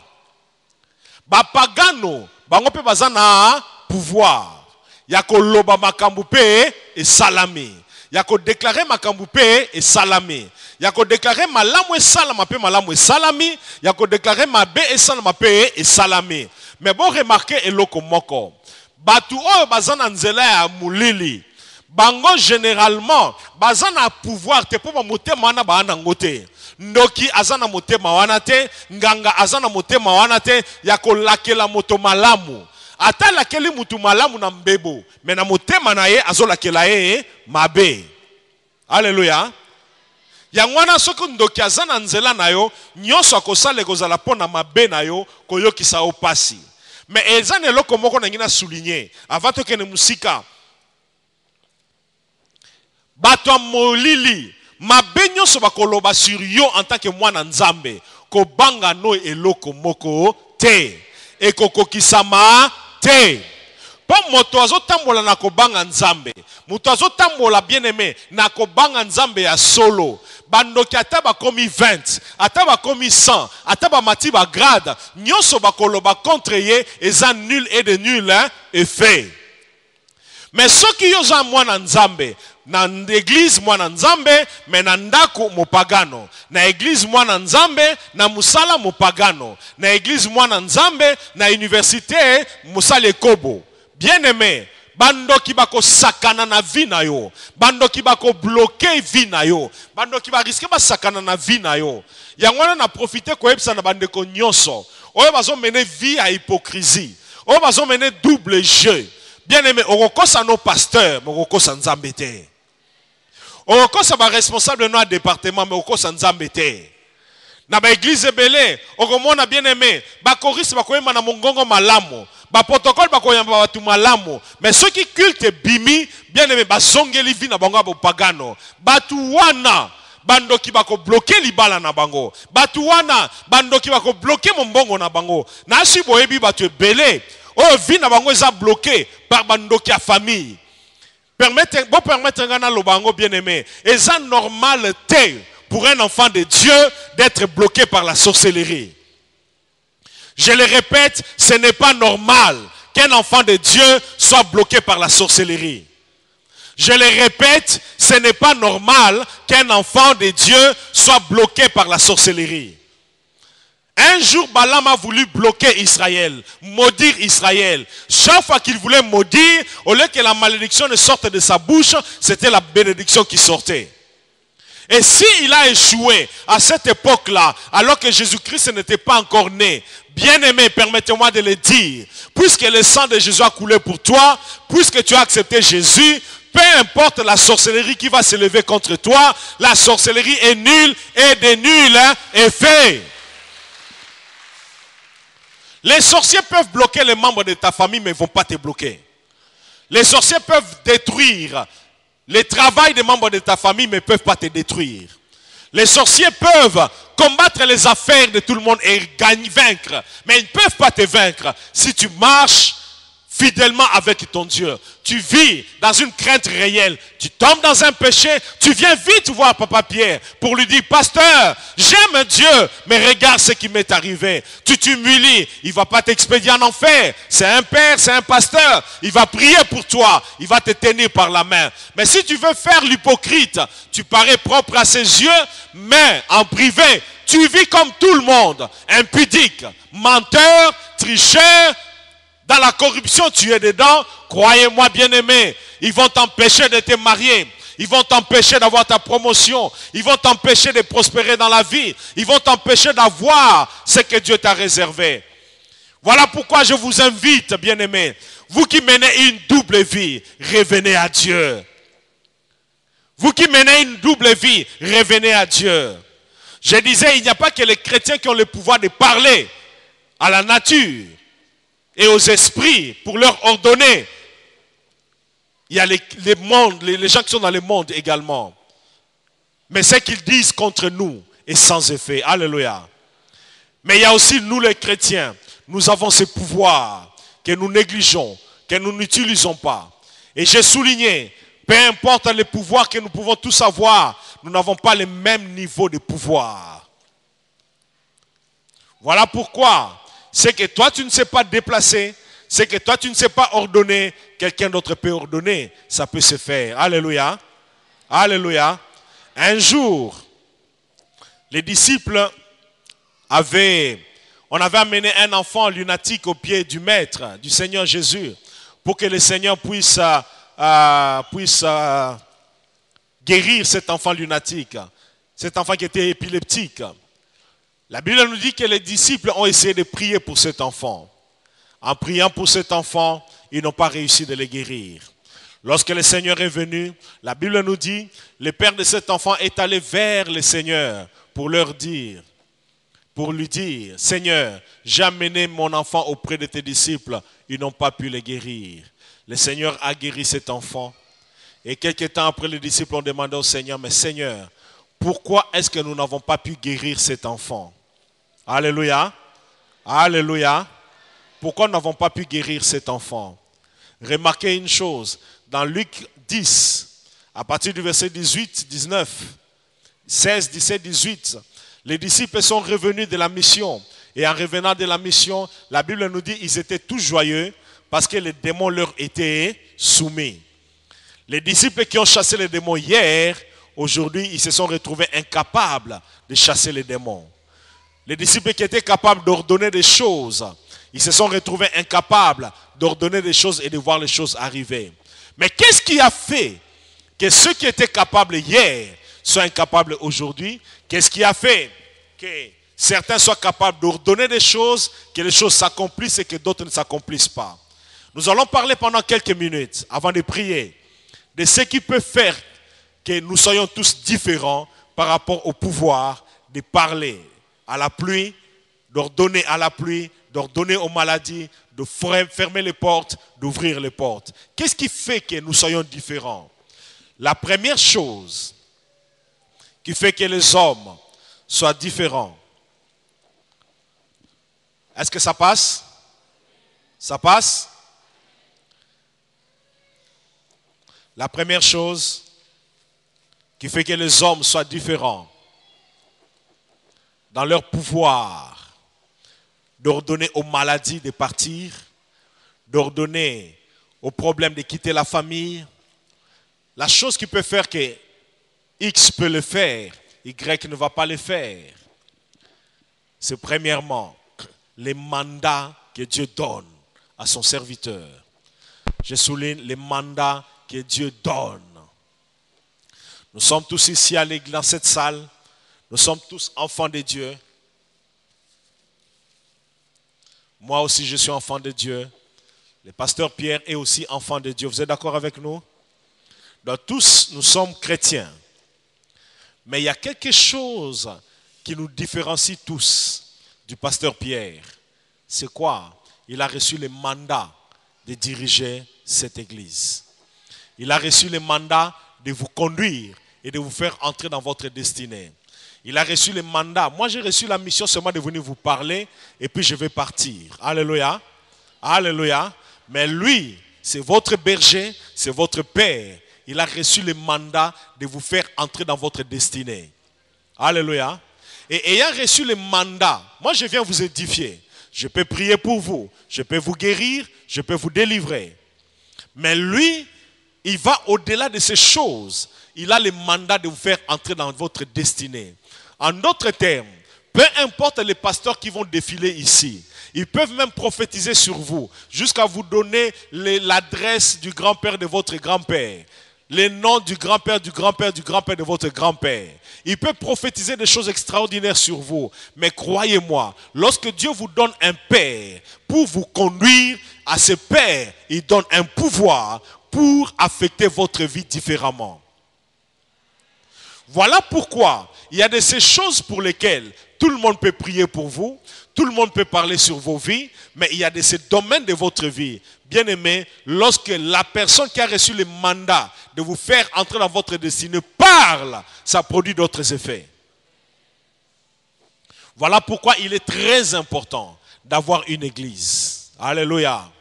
S5: Bapagano bango pe bazana pouvoir. Ya ko loba makambu pe e salami. Ya ko déclarer makambu pe e salami. Ya ko déclarer malamu e salama pe malamu e salami. Ya ko déclarer mabe e salama pe e salami. Mais bon remarquer eloko moko. Batu oyo bazana nzela ya mulili. Bango généralement bazana pouvoir te po ba motema wana ba nangote. Ndoki azana motema wana te, nganga azana motema wana te ya ko lakela moto malamu. Ata lakeli mutu malamu na mbebo, mais na motema na ye azolakela ye mabe. Alléluia. Yangwana soko ndoki azana nzela na yo, nyonso akosala kozala pona mabe na yo koyokisa opasi. Mais ezane loko moko na ngina souligner avant to kene musika. Bato molili mabe nyonso bakoloba sur yo en tant que mwana nzambe ko banga no eloko moko te e kokokisama te. Po moto azotambola na kobanga nzambe, moto azotambola bien aimé na kobanga nzambe ya solo. Bandoki ataba komi 20, ataba komi 100, ataba mati ba grade, nyonso bakoloba contre ye eza nul et de nul effet. Mais ceux qui yoza mwana nzambe na église mwana nzambe mais na ndako mopagano, na église mwana nzambe na musala mopagano, na église mwana nzambe na université musala ekobo. Bien aimé, bandoki bako sakana na vie na yo, bandoki bako bloquer vie na yo, bandoki ba risquer ba sakana na vie na yo. Yangwana na profiter ko yebisa na bandeko nyonso. Oyo bazo mener vie à hypocrisie. Oyo bazo mener double jeu. Bien aimé, okokosa nos pasteurs, mais okokosa nzambe te. Okokosa ba responsable no département, mais okokosa nzambe te. Na ba église belé, okomona bien aimé, ba choriste ba koyema na mongongo malamu. Ba protocole ba koyamba batu malamu, mais ceux qui culte bimi, bien aimé ba songeli vi na bango ba pagano. Batu wana bandoki bako bloquer libala na bango. Batu wana bandoki bako bloquer mombongo na bango. Na si boyebi batu belé, oh vi na bango eza bloqué par bandoki a famille. Permettez ngana lo bango bien aimé. Eza normal te pour un enfant de Dieu d'être bloqué par la sorcellerie. Je le répète, ce n'est pas normal qu'un enfant de Dieu soit bloqué par la sorcellerie. Je le répète, ce n'est pas normal qu'un enfant de Dieu soit bloqué par la sorcellerie. Un jour, Balaam a voulu bloquer Israël, maudire Israël. Chaque fois qu'il voulait maudire, au lieu que la malédiction ne sorte de sa bouche, c'était la bénédiction qui sortait. Et s'il a échoué à cette époque-là, alors que Jésus-Christ n'était pas encore né, bien aimé, permettez-moi de le dire, puisque le sang de Jésus a coulé pour toi, puisque tu as accepté Jésus, peu importe la sorcellerie qui va s'élever contre toi, la sorcellerie est nulle et de nul effet. Les sorciers peuvent bloquer les membres de ta famille, mais ils ne vont pas te bloquer. Les sorciers peuvent détruire le travail des membres de ta famille, mais ne peuvent pas te détruire. Les sorciers peuvent combattre les affaires de tout le monde et vaincre. Mais ils ne peuvent pas te vaincre si tu marches fidèlement avec ton Dieu. Tu vis dans une crainte réelle. Tu tombes dans un péché. Tu viens vite voir Papa Pierre pour lui dire, pasteur, j'aime Dieu, mais regarde ce qui m'est arrivé. Tu t'humilies. Il ne va pas t'expédier en enfer. C'est un père, c'est un pasteur. Il va prier pour toi. Il va te tenir par la main. Mais si tu veux faire l'hypocrite, tu parais propre à ses yeux, mais en privé, tu vis comme tout le monde. Impudique, menteur, tricheur. Dans la corruption, tu es dedans. Croyez-moi, bien-aimé, ils vont t'empêcher de te marier. Ils vont t'empêcher d'avoir ta promotion. Ils vont t'empêcher de prospérer dans la vie. Ils vont t'empêcher d'avoir ce que Dieu t'a réservé. Voilà pourquoi je vous invite, bien-aimés, vous qui menez une double vie, revenez à Dieu. Vous qui menez une double vie, revenez à Dieu. Je disais, il n'y a pas que les chrétiens qui ont le pouvoir de parler à la nature et aux esprits pour leur ordonner. Il y a les gens qui sont dans le monde également. Mais ce qu'ils disent contre nous est sans effet. Alléluia. Mais il y a aussi nous les chrétiens. Nous avons ce pouvoir que nous négligeons, que nous n'utilisons pas. Et j'ai souligné, peu importe les pouvoirs que nous pouvons tous avoir, nous n'avons pas le même niveau de pouvoir. Voilà pourquoi c'est que toi tu ne sais pas déplacer, c'est que toi tu ne sais pas ordonner, quelqu'un d'autre peut ordonner, ça peut se faire. Alléluia. Alléluia. Un jour, les disciples on avait amené un enfant lunatique au pied du maître, du Seigneur Jésus, pour que le Seigneur puisse guérir cet enfant lunatique, cet enfant qui était épileptique. La Bible nous dit que les disciples ont essayé de prier pour cet enfant. En priant pour cet enfant, ils n'ont pas réussi de le guérir. Lorsque le Seigneur est venu, la Bible nous dit, le père de cet enfant est allé vers le Seigneur pour lui dire, Seigneur, j'ai amené mon enfant auprès de tes disciples, ils n'ont pas pu le guérir. Le Seigneur a guéri cet enfant. Et quelques temps après, les disciples ont demandé au Seigneur, mais Seigneur, pourquoi est-ce que nous n'avons pas pu guérir cet enfant? Alléluia. Alléluia. Pourquoi nous n'avons pas pu guérir cet enfant? Remarquez une chose. Dans Luc 10, à partir du verset 18, 19, 16, 17, 18, les disciples sont revenus de la mission. Et en revenant de la mission, la Bible nous dit qu'ils étaient tous joyeux parce que les démons leur étaient soumis. Les disciples qui ont chassé les démons hier, aujourd'hui, ils se sont retrouvés incapables de chasser les démons. Les disciples qui étaient capables d'ordonner des choses, ils se sont retrouvés incapables d'ordonner des choses et de voir les choses arriver. Mais qu'est-ce qui a fait que ceux qui étaient capables hier soient incapables aujourd'hui? Qu'est-ce qui a fait que certains soient capables d'ordonner des choses, que les choses s'accomplissent et que d'autres ne s'accomplissent pas? Nous allons parler pendant quelques minutes, avant de prier, de ce qui peut faire que nous soyons tous différents par rapport au pouvoir de parler à la pluie, d'ordonner à la pluie, d'ordonner aux maladies, de fermer les portes, d'ouvrir les portes. Qu'est-ce qui fait que nous soyons différents? La première chose qui fait que les hommes soient différents. Est-ce que ça passe? Ça passe? La première chose qui fait que les hommes soient différents dans leur pouvoir d'ordonner aux maladies de partir, d'ordonner aux problèmes de quitter la famille. La chose qui peut faire que X peut le faire, Y ne va pas le faire, c'est premièrement les mandats que Dieu donne à son serviteur. Je souligne les mandats que Dieu donne. Nous sommes tous ici à l'église, dans cette salle. Nous sommes tous enfants de Dieu. Moi aussi, je suis enfant de Dieu. Le pasteur Pierre est aussi enfant de Dieu. Vous êtes d'accord avec nous? Donc, tous, nous sommes chrétiens. Mais il y a quelque chose qui nous différencie tous du pasteur Pierre. C'est quoi? Il a reçu le mandat de diriger cette église. Il a reçu le mandat de vous conduire et de vous faire entrer dans votre destinée. Il a reçu le mandat. Moi, j'ai reçu la mission seulement de venir vous parler et puis je vais partir. Alléluia. Alléluia. Mais lui, c'est votre berger, c'est votre père. Il a reçu le mandat de vous faire entrer dans votre destinée. Alléluia. Et ayant reçu le mandat, moi je viens vous édifier. Je peux prier pour vous, je peux vous guérir, je peux vous délivrer. Mais lui, il va au-delà de ces choses. Il a le mandat de vous faire entrer dans votre destinée. En d'autres termes, peu importe les pasteurs qui vont défiler ici, ils peuvent même prophétiser sur vous, jusqu'à vous donner l'adresse du grand-père de votre grand-père, les noms du grand-père, du grand-père, du grand-père de votre grand-père. Il peut prophétiser des choses extraordinaires sur vous. Mais croyez-moi, lorsque Dieu vous donne un père pour vous conduire, à ce père, il donne un pouvoir pour affecter votre vie différemment. Voilà pourquoi il y a de ces choses pour lesquelles tout le monde peut prier pour vous, tout le monde peut parler sur vos vies, mais il y a de ces domaines de votre vie, bien aimé, lorsque la personne qui a reçu le mandat de vous faire entrer dans votre destinée parle, ça produit d'autres effets. Voilà pourquoi il est très important d'avoir une église. Alléluia.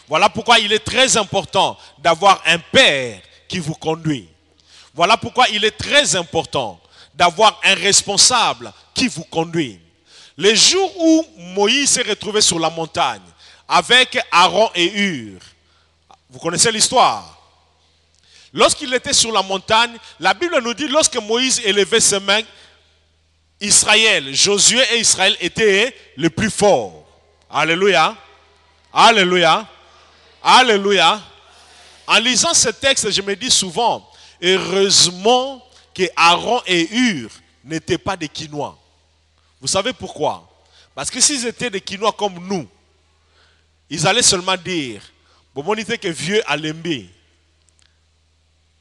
S5: Voilà pourquoi il est très important d'avoir un père qui vous conduit. Voilà pourquoi il est très important d'avoir un responsable qui vous conduit. Les jours où Moïse s'est retrouvé sur la montagne avec Aaron et Hur, vous connaissez l'histoire. Lorsqu'il était sur la montagne, la Bible nous dit, lorsque Moïse élevait ses mains, Israël, Josué et Israël étaient les plus forts. Alléluia. Alléluia. Alléluia. En lisant ce texte, je me dis souvent, heureusement que Aaron et Hur n'étaient pas des Quinois. Vous savez pourquoi? Parce que s'ils étaient des Quinois comme nous, ils allaient seulement dire, Bomonité que vieux Alembi.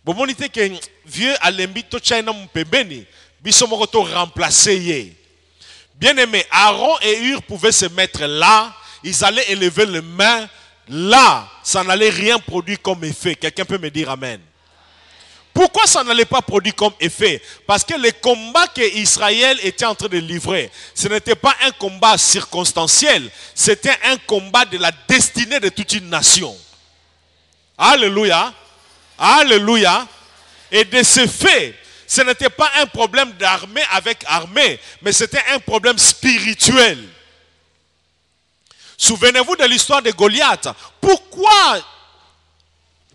S5: Bomonité que vieux Alembi, to China mpebeni, bisomokoto remplacé. Bien aimé, Aaron et Hur pouvaient se mettre là, ils allaient élever les mains, là, ça n'allait rien produire comme effet. Quelqu'un peut me dire amen? Pourquoi ça n'allait pas produire comme effet? Parce que le combat que Israël était en train de livrer, ce n'était pas un combat circonstanciel, c'était un combat de la destinée de toute une nation. Alléluia. Alléluia. Et de ce fait, ce n'était pas un problème d'armée avec armée, mais c'était un problème spirituel. Souvenez-vous de l'histoire de Goliath.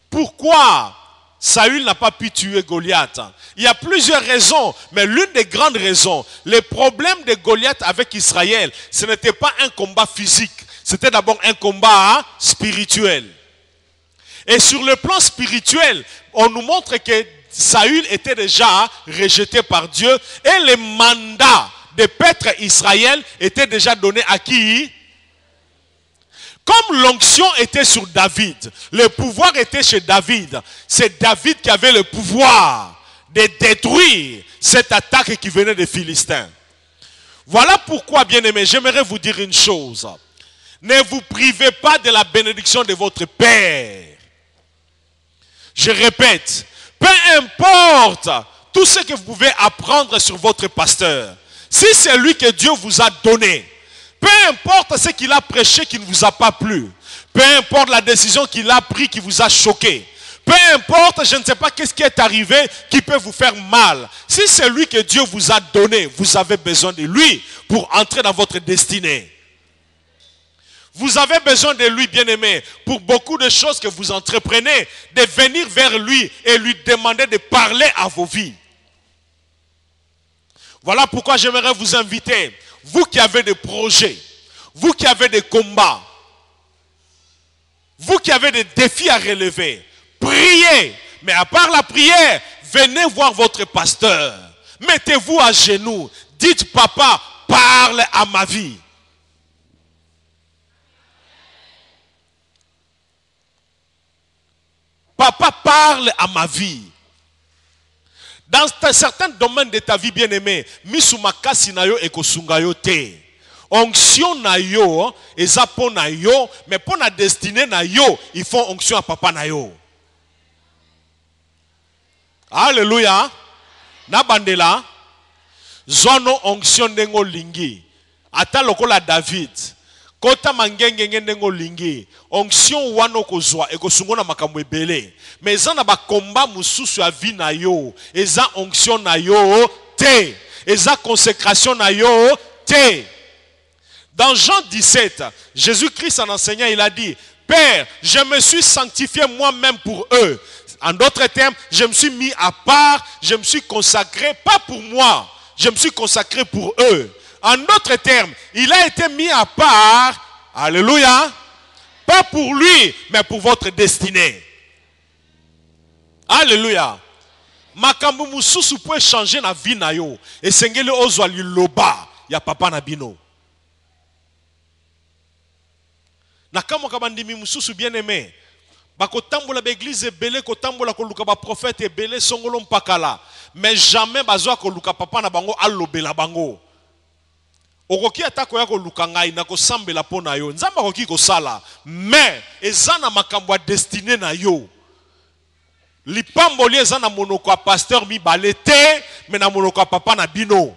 S5: Pourquoi Saül n'a pas pu tuer Goliath? Il y a plusieurs raisons, mais l'une des grandes raisons, le problème de Goliath avec Israël, ce n'était pas un combat physique, c'était d'abord un combat spirituel. Et sur le plan spirituel, on nous montre que Saül était déjà rejeté par Dieu et le mandat de paître Israël était déjà donné à qui? Comme l'onction était sur David, le pouvoir était chez David. C'est David qui avait le pouvoir de détruire cette attaque qui venait des Philistins. Voilà pourquoi, bien-aimés, j'aimerais vous dire une chose. Ne vous privez pas de la bénédiction de votre Père. Je répète, peu importe tout ce que vous pouvez apprendre sur votre pasteur, si c'est lui que Dieu vous a donné, peu importe ce qu'il a prêché qui ne vous a pas plu, peu importe la décision qu'il a prise qui vous a choqué, peu importe, je ne sais pas qu'est-ce qui est arrivé qui peut vous faire mal. Si c'est lui que Dieu vous a donné, vous avez besoin de lui pour entrer dans votre destinée. Vous avez besoin de lui, bien-aimé, pour beaucoup de choses que vous entreprenez, de venir vers lui et lui demander de parler à vos vies. Voilà pourquoi j'aimerais vous inviter, vous qui avez des projets, vous qui avez des combats, vous qui avez des défis à relever, priez. Mais à part la prière, venez voir votre pasteur. Mettez-vous à genoux. Dites, papa, parle à ma vie. Papa, parle à ma vie. Dans certains domaines de ta vie, bien-aimé, misumakasi na yo ekosunga yo te. Onction na yo, eza po na yo, mais pour la destinée na yo, il faut onction à papa na yo. Alléluia. Na bandela. Zono onction ndengo lingi. Ata lokola David. Kota mangenge ndengo lingi. Onction wano kozwa eko sungona makambo ebele. Mais eza na ba combat mususu ya vie na yo. Eza onction na yo te. Eza consécration na yo te. Dans Jean 17, Jésus-Christ en enseignant, il a dit, Père, je me suis sanctifié moi-même pour eux. En d'autres termes, je me suis mis à part, je me suis consacré, pas pour moi, je me suis consacré pour eux. En d'autres termes, il a été mis à part, alléluia, pas pour lui, mais pour votre destinée. Alléluia. Makambu mususu peut changer na vie na yo. Et sengele ozwa liloba ya papa na bino. Na kama kabandimi mususu bien aimé. Bako tambola l'église ebele ko tambola ko luka ba prophète ebele songolo mpakala. Mais jamais bazwa ko luka papa na bango alobela bango. Okoki atako ya ko luka ngai na ko sambela pona yo. Nzamba koki ko sala. Mais ezana makambo ya destiné na yo. Lipamboli eza na monoko ya pasteur mi balete, mais na monoko ya papa na bino.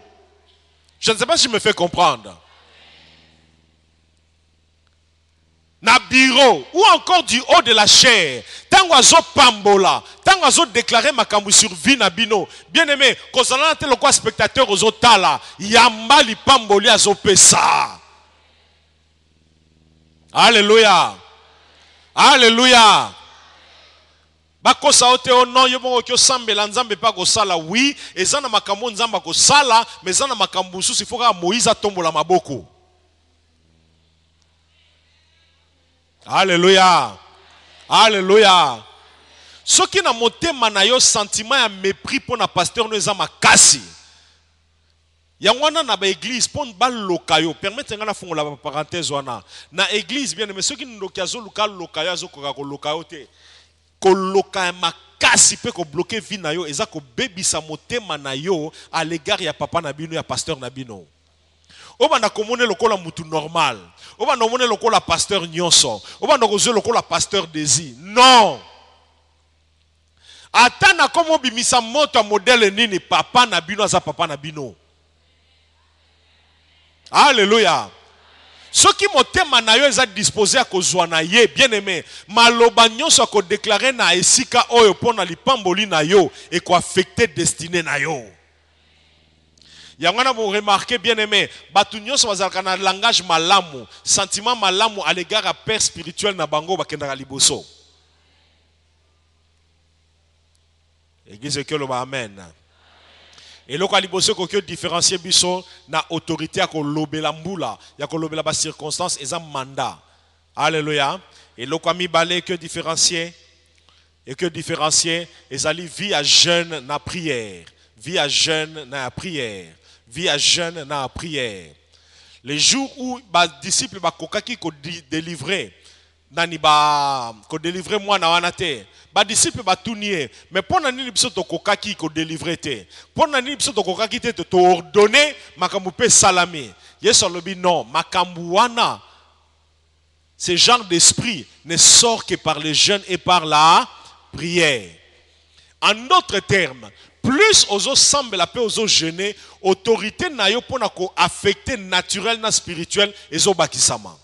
S5: Je ne sais pas si je me fais comprendre. Na bureau ou encore du haut de la chair, tango azo pambola, tango azo déclarer makambu sur vie na bino. Bien aimé, kozala te lokwa spectateur ozo tala, yamba lipamboli azo pesa. Alléluia. Alléluia. Bakosa ote ono yomo kyo sambela nzambe pa ko sala oui, ezana makambo nzamba ko sala, mais ezana makambo susi foka Moïse atombola maboko. Alléluia. Alléluia. Ce qui na motema na yo sentiment ya mépris pour na pasteur no eza makasi. Yangwana na ba église pon ba lokayo, permettre ngana fungola ba parenthèse wana. Na église bien mais ceux qui ndoki azo lokal lokayo azo koka ko lokayo te. Ko loka makasi pe ko bloquer vie na yo eza ko bebisa motema na yo à l'égard ya papa na bino ya pasteur na bino. Oba na komone lokola mutu normal. Oba na komone lokola pasteur nyonso. Oba na kozo lokola pasteur Desi. Non. Ata na komo bimisa moto modèle nini papa na bino aza papa na bino. Alléluia. Ce qui motema na yo eza disposé à kozwa na ye, bien aimé. Maloba nyonso ko déclarer na esika oyo pona lipamboli na yo et ko affecter destinée na yo. Yangana vous remarquez bien aimé, batu nyonso bazalaka na langage malamu, sentiment malamu à l'égard à père spirituel na bango bakendaka liboso. Église que le amen. Et loko liboso ko que différencier biso na autorité ya ko lobela mbula, ya ko lobela ba circonstance eza mandat. Alléluia. Et loko mi balé que différencier ezali vie à jeûne na prière, vie à jeûne na prière. Vie à jeûne na prière. Les jours où les disciples ba kokaki ko délivrer nani ba ko délivrer moi na wana te. Ba disciples ba tunie mais pona nini biso to kokaki ko délivrer te. Pona nini biso to kokaki te to ordonner makambu pe salami. Yesu lobi non, makambu wana ce genre d'esprit ne sort que par le jeûne et par la prière. En d'autres termes, plus ozo semble la paix ozo jeûner, autorité na yo pona ko affecter naturel na spirituel ezo bakisama.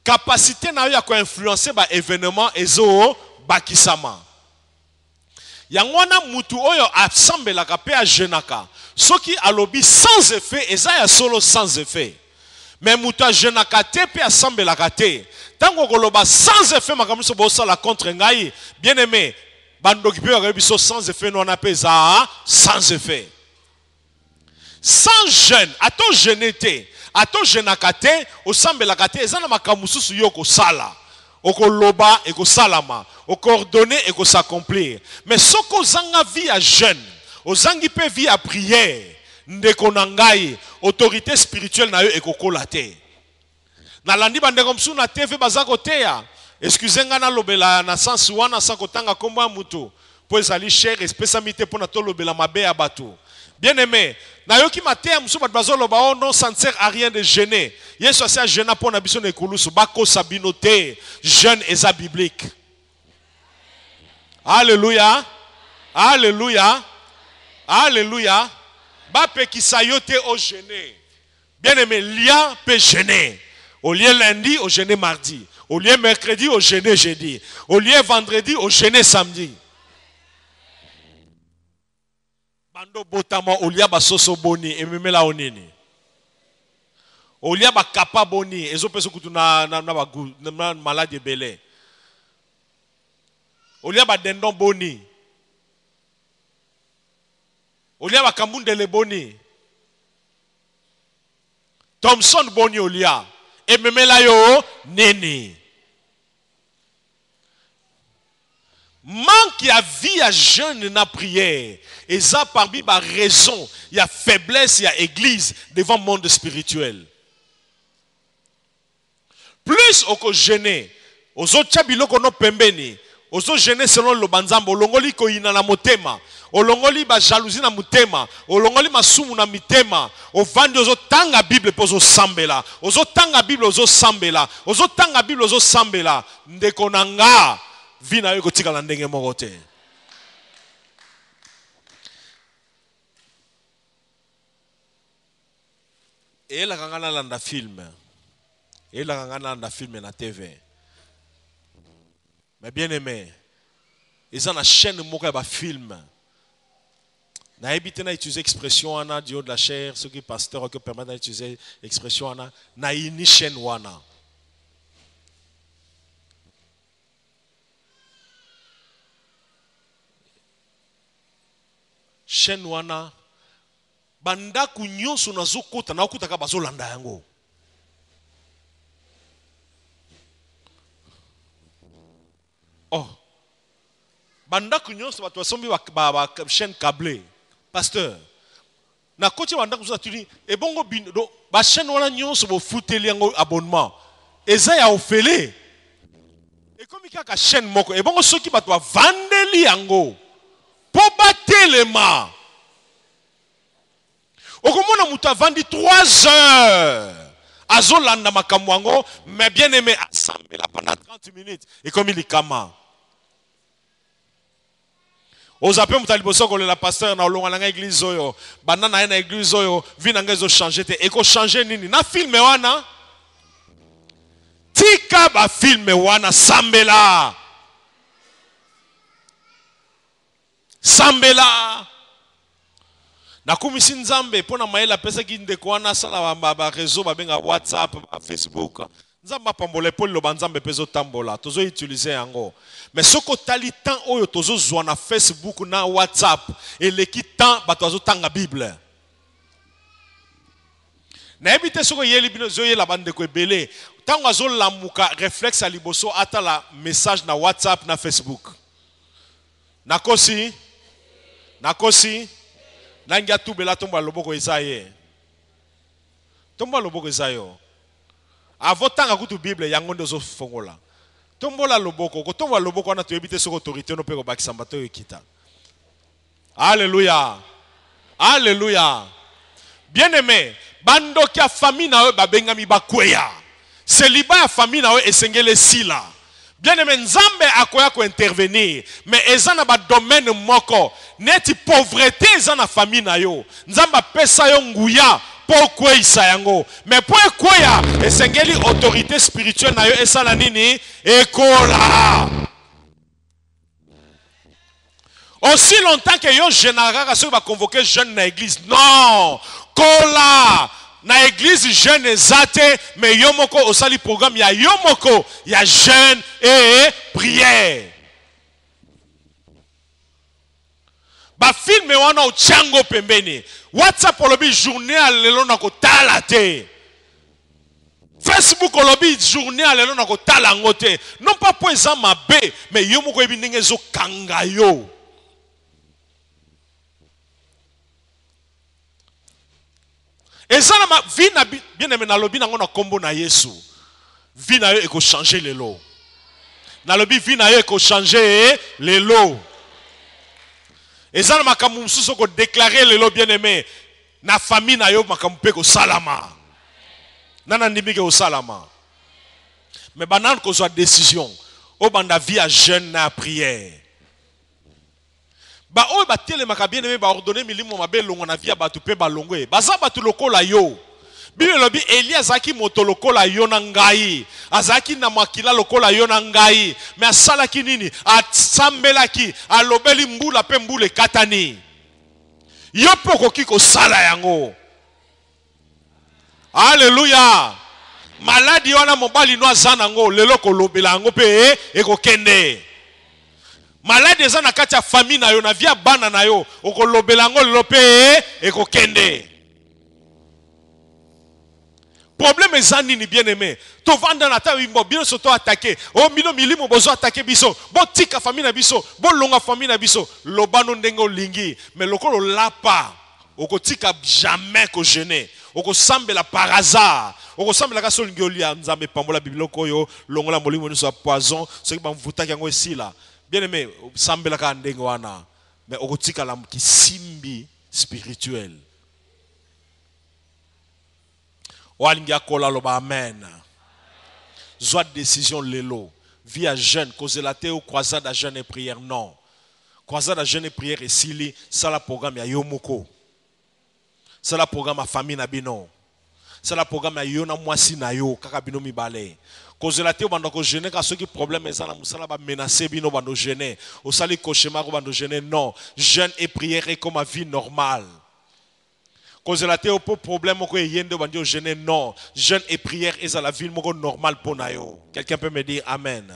S5: Capacité na yo ya ko influencer ba événement ezo bakisama. Yangwana mutu oyo assemble ka pe a jeûnaka. Soki alobi sans effet eza ya solo sans effet. Mais mutu a jeûnaka te pe assemble ka te. Tango koloba sans effet makambo so bo sala contre ngai, bien aimé. Sans effet, nous on appelle ça sans effet. Sans jeûne, ato jeûnete, ato jeûnakate, au sambe lakate, ezana makamususu yoko sala, oko loba eko salama, oko ordonner eko s'accomplir. Mais soko zanga vie à jeûne, ozangi pe vie à prière, ndeko nangai, autorité spirituelle na yo eko kolate. Na landi bandeko msu na TV bazako teya. Excusez-moi na lobela na sens wana sans kotanga komba mutu po ezali cher espécialité pour na to lobela mabe ya bato. Bien aimé, na yoki matea musu bat bazo loba oh non ça ne sert à rien de jeûner. Yesu asa jeûna pour na biso na ekulusu bako sabinote jeûne eza biblique. Alléluia. Alléluia. Alléluia. ba pekisa yo te au gêner. Bien aimé, lia peut gêner. Au lieu lundi, au gêner mardi. Au lieu mercredi, au gêner jeudi. Au lieu vendredi, au gêner samedi. Bando botama au lieu basoso boni et memela onini. Au lieu bakapa boni ezo peso kutu na malade belé. Au lieu dendon boni. Au lieu bakambundele boni. Thompson boni au lieu. Et memela yo nini. Manque à vie à jeûne na prière. Et ça parmi ma raison, il y a faiblesse, il y a église devant le monde spirituel. Plus au jeûner, aux autres chabilo kono pembeni, aux autres jeûner selon le banzambo, olongoli ko ina na motema, olongoli ba jalousie na motema, olongoli masumu na mitema, o vandi aux autres tanga Bible pozo sambela, aux autres tanga Bible aux autres sambela, aux autres tanga Bible aux autres sambela, ndekonanga, vina yo kotika la ndenge moko te. Et la kangana landa film. Et la kangana landa film na TV. Mais bien aimé, ils ont la chaîne moka ba film. Na évité na utiliser expression ana du haut de la chair, ceux qui pasteur qui permettent d'utiliser expression ana na ini chaîne wana. Chaîne wana banda kunyonso nazokota na okutaka bazolanda yango. Oh. Banda kunyonso bato basombi ba chaîne câblée. Pasteur. Na koti banda kuzola tuni ebongo bindo ba chaîne wana nyonso bo futeli yango abonnement. Eza ya ofele. Et comme kaka chaîne moko ebongo soki bato ba vandeli yango. Po batelema. Okomona mutu avandi 3 heures. Azolanda makamwango, mais bien aimé assemblée pendant 30 minutes. Et comme il est kama. Ozape mutaliboso ko la pasteur na olonga na église oyo, banana na église oyo, vi na ngezo changer te. Eko changer nini? Na filme wana. Tika ba filme wana sambela. Sambela. Na kumisi nzambe pona maela pesa ki ndeko wana sala ba réseau ba benga WhatsApp, ba Facebook. Nzamba pambole poli lo banzambe pezo tambola, tozo utiliser yango. Mais soko tali temps oyo tozo zwa na Facebook na WhatsApp et leki temps ba tozo tanga Bible. Na ebite soko yeli bino zo yela bande ko ebele, tango azo lamuka réflexe aliboso ata la message na WhatsApp na Facebook. Nakosi Nangia tubela tomba loboko ezaye. Tomba loboko ezayo. Avotanga kutu Bible yango ndozo fongola. Tombola loboko, ko tomba loboko na to ebite soko autorité no pe ko bakisa mbato ekita. Alléluia. Alléluia. Bien-aimé, bando kia famille na yo babengami bakweya. Célibat ya famille na yo esengele sila. Bien-aimé, Nzambe akoya ko intervenir, mais ezana ba domaine moko, neti pauvreté ezana famille na yo. Nzamba pesa yo nguya po kweisa yango, mais po ekweya esengeli autorité spirituelle na yo esala nini? Ekola. Aussi longtemps que yo général ceux va convoquer jeune na église. Non, kola. Na église jeune ezate, mais yomoko osali programme ya yomoko ya jeune et prière. Ba film wana ochango pembeni. WhatsApp olobi journée à lelo na ko tala te. Facebook olobi journée à lelo na ko tala ngote. Non pas pour ça mabe, mais yomoko ebi ndenge zo kanga yo. Et ça, la vie na bien aimé na lobi na ngona kombo na Yesu. Vie na yo eko changer les lots. Na lobi vie na yo eko changer les lots. Et ça, la makamu mususu ko déclarer les lots bien aimé. Na famille na yo makamu pe ko salama. Nana ndimi ke salama. Mais banan ko soit décision. O banda vie à jeûne na prière. Ba oyo batelemaka bien aimé ba ordonner milimo mabe longo na via batu pe balongo e. Baza batu lokola yo. Bible lobi Eli azaki moto lokola yo na ngai. Azaki na makila lokola yo na ngai. Mais asalaki nini? Asambelaki, alobeli mbula pe mbule katani. Yo poko kiko sala yango. Alléluia. Maladi wana mobali no azana ngo lelo kolobela ngo pe ekokende. Malade eza na kati ya famille na yo na via bana na yo okolobela ngo lelo pe ekokende. Problème eza nini bien aimé? To vanda na ta wimbo bien soto attaquer. O mino milimo bozo attaquer biso. Bo tika famille na biso, bo longa famille na biso. Lobano ndengo lingi, mais lokolo lapa okotika jamais ko gêner. Okosambela par hasard. Okosambela ka so lingi olia nzambe pambola bibiloko yo longola molimo ni so poison, ce qui ba mvuta yango esila. Bien aimé, sambela ka ndengo wana, mais okotika la kisimbi spirituel. Walingia kola loba amen. Zwa décision lelo. Via jeûne, cause la théo croisade à jeûne et prière non. Croisade à jeûne et prière et sili, ça la programme ya yomoko. C'est la programme à famille na bino. C'est la programme à yona mwasi na yo kaka bino mibale. Cause la théo bando ko jeûner ka ceux qui problème ezala musala ba menacer bino bando jeûner. Au sali cauchemar bando jeûner non. Jeûne et prière est comme ma vie normale. Cause la théo pour problème ko yende bando jeûner non. Jeûne et prière est à la vie normale pour na yo. Quelqu'un peut me dire amen.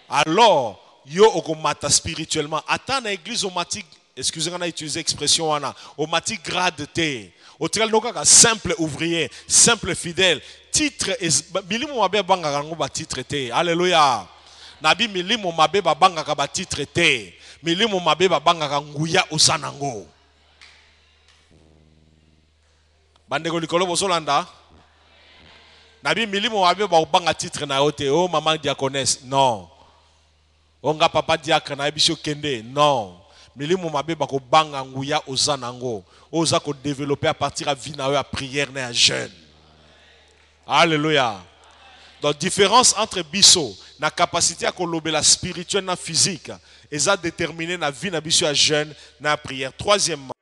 S5: Alors yo okomata spirituellement. Attends na église omatique. Excusez-moi, on a utilisé l'expression au mati grade T. Au tel noka simple ouvrier, simple fidèle. Titre milimo mabe banga kango ba titre T. Alléluia. Nabi milimo mabe ba banga ka ba titre T. Milimo mabe ba banga ka nguya osanango. Bandeko likolo bozolanda. Nabi milimo mabe ba banga titre na yote. Oh maman diaconesse. Non. Onga papa diacre na ebisho kende. Non. Milimo mabe bako banga nguya ozanango. Oza ko développer à partir à vie na à prière na jeûne. Alléluia. Donc différence entre biso na capacité à kolober la spirituelle na physique et ça déterminer na vie na biso à jeûne na prière. Troisièmement,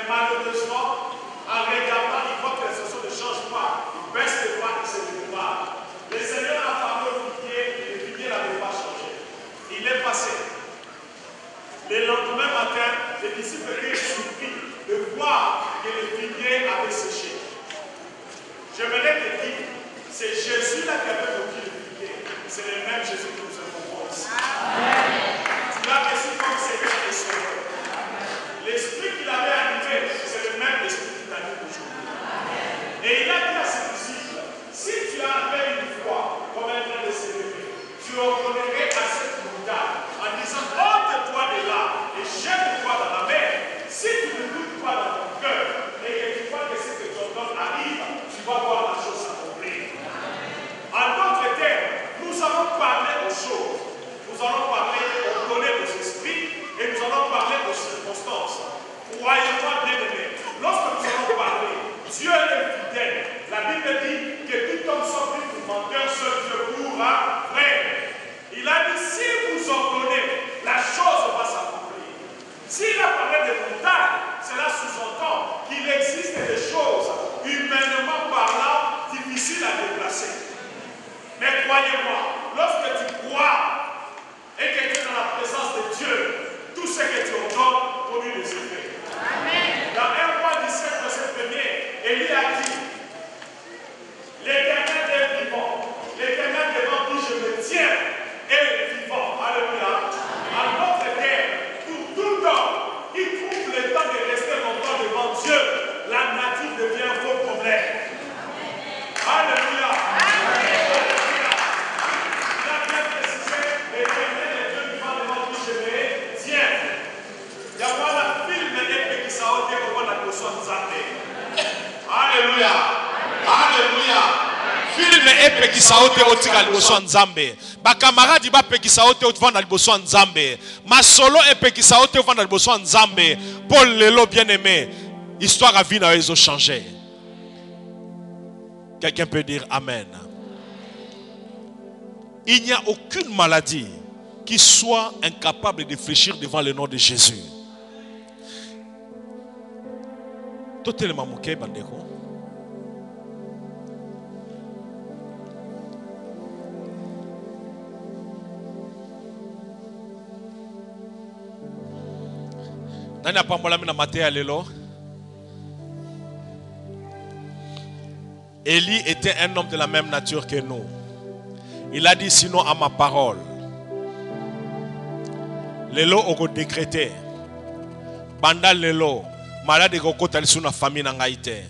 S7: malheureusement, en regardant, il voit que les choses ne changent pas. Il baisse les bras, il se lève pas. Le Seigneur a parlé au figuier, le figuier n'avait pas changé. Il est passé. Le lendemain matin, les disciples étaient surpris de voir que le figuier avait séché. J'aimerais te dire, c'est Jésus-là qui avait repris le figuier. C'est le même Jésus que nous avons ici. Tu l'as reçu comme Seigneur et Sauveur. L'esprit qu'il avait animé, c'est le même esprit qui t'anime aujourd'hui. Et il a dit à ses disciples, si tu avais une foi comme un train de s'élever, tu ordonnerais à cette montagne en disant, ôte-toi de là et jette-toi dans la mer. Si tu ne doutes pas dans ton cœur et que tu vois que ce que tu ordonnes arrive, tu vas voir la chose s'accomplir. En d'autres termes, nous allons parler aux choses.
S5: epekisa ote otika liboso nzambe. Ba camarade ba pekisa ote otvanda liboso nzambe. Masolo epekisa ote otvanda liboso nzambe. Paul lelo bien-aimé, histoire à vie na ezo changer. Quelqu'un peut dire amen. Il n'y a aucune maladie qui soit incapable de fléchir devant le nom de Jésus. Totalement moqué, bandeko. Nani apambola mina matea lelo. Élie était un homme de la même nature que nous. Il a dit sinon à ma parole. Lelo oko décrété. Banda lelo malade ko kotali suna famille na ngai te.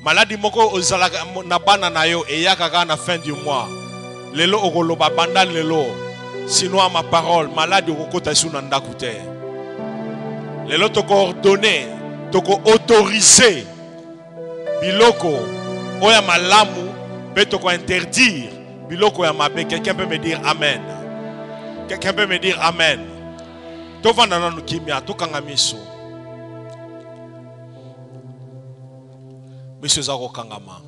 S5: Maladi moko ozala na bana na yo eyaka ka na fin du mois. Lelo oko loba banda lelo sinon à ma parole malade ko kotali suna ndaku te. Lelo toko ordonné, toko autorisé biloko oya malamu be toko interdire biloko ya mabe. Quelqu'un peut me dire amen? Quelqu'un peut me dire amen? Tovanda nanu kimia tokanga miso. Monsieur Zaro Kangama.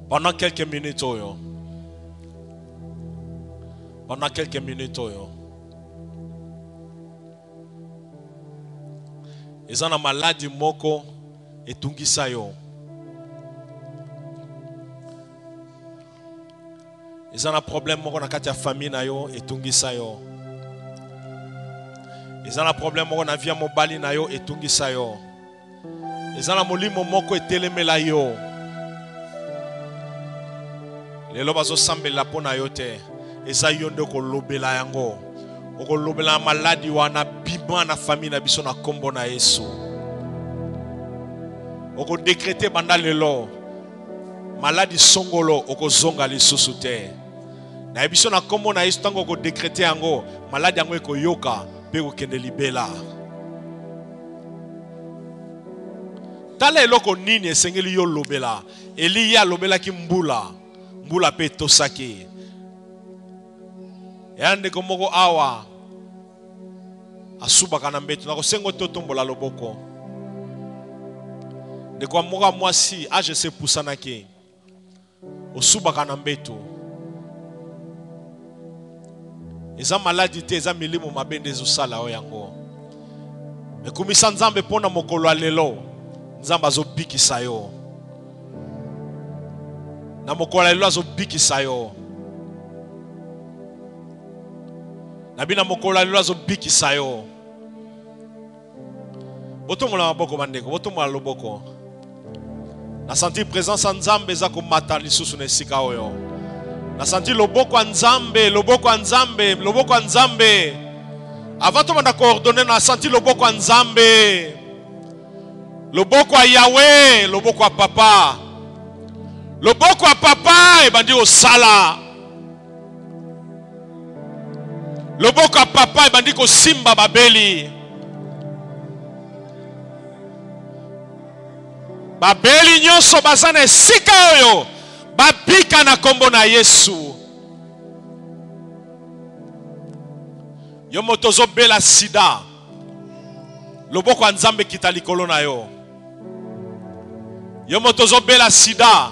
S5: Pendant quelques minutes oyo. Pendant quelques minutes oyo. Ezana maladi moko etungisa yo. Ezana problème moko na kati ya famille na yo etungisa yo. Ezana problème moko na vie mobali na yo etungisa yo. Ezana molimo moko etelemela yo. Lelo bazo sambela pona yo te. Eza yo nde ko lobela yango. Oko lobela maladi wana bima na famille na biso na kombo na Yesu. Oko décréter banda lelo maladi songolo oko zonga lisusu te. Na biso na kombo na Yesu tango oko décréter yango maladi yango eko yoka pe ko kende libela. Tala eloko nini esengeli yo lobela. Eli ya lobela ki mbula. Mbula pe tosaki. Yande komoko awa asuba kana mbeto nako sengo totombola loboko. De kwa moka mwasi age se pusanaki. Osuba kana mbeto. Eza maladi te eza milimo mabende ezosala o yango. Mekumisa nzambe pona mokolo lelo. Nzamba zo bikisa yo. Na mokola lelo zo bikisa yo. Na bina mokola lelo zo bikisa yo. Botomola maboko bandeko, botomola loboko. Na senti présence en Nzambe za ko mata lisusu na esika oyo. Na senti loboko Nzambe, loboko Nzambe, loboko Nzambe. Avant to manda coordonner na senti loboko Nzambe. Loboko a Yahweh, loboko a papa. Loboko a papa e bandi osala. Loboko a papa e bandi ko simba babeli. Babeli nyonso bazana esika oyo babika na kombo na Yesu. Yo motozo bela sida. Loboko a Nzambe kita likolo na yo. Yo motozo bela sida.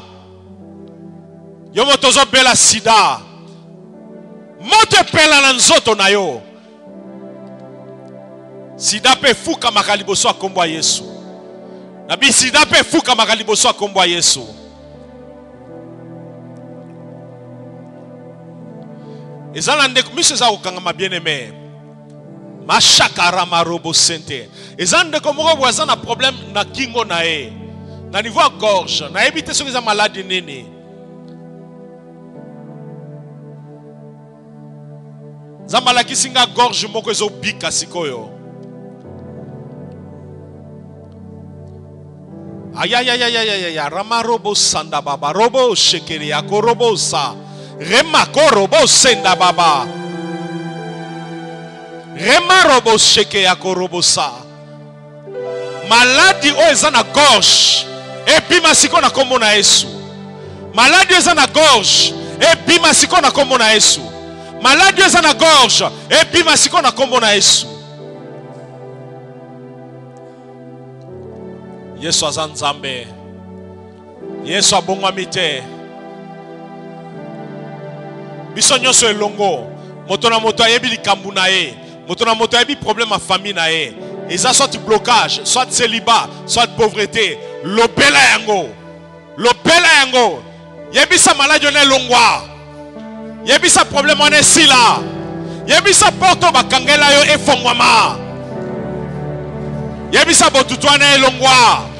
S5: Yo motozo bela sida. Mote pela na nzoto na yo. Sida pe fuka makaliboso akombo a Yesu. Nabi sida pe fuka makaliboso akombo a Yesu. Ezala ndeko miso za ukangama bien-aimé. Mashakara marobo sente. Ezala ndeko moko bwaza na problème na kingo na e. Na niveau à gorge, na ebite soki za maladi nini. Zambala kisinga gorge moko ezo bika sikoyo. Ayayayayayaya ramarobo sanda baba robo shekeri akorobo sa remako robo senda baba remarobo sheke akorobo sa maladi o eza na gorge ebima siko na kombo na Yesu. Maladi eza na gorge, ebima siko na kombo na Yesu. Maladi eza na gorge, ebima siko na kombo na Yesu. Yesu aza Nzambe. Yesu abongwami te. Biso nyonso elongo. Moto na moto ayebi likambo na ye. Moto na moto ayebi problème à famille na ye. Eza soit blocage, soit célibat, soit pauvreté. Lobela yango. Lobela yango. Yebisa maladi na elongwa. Yebisa problème on est sila. Yebisa porto bakangela yo efongwama. Yebisa botutu na elongwa.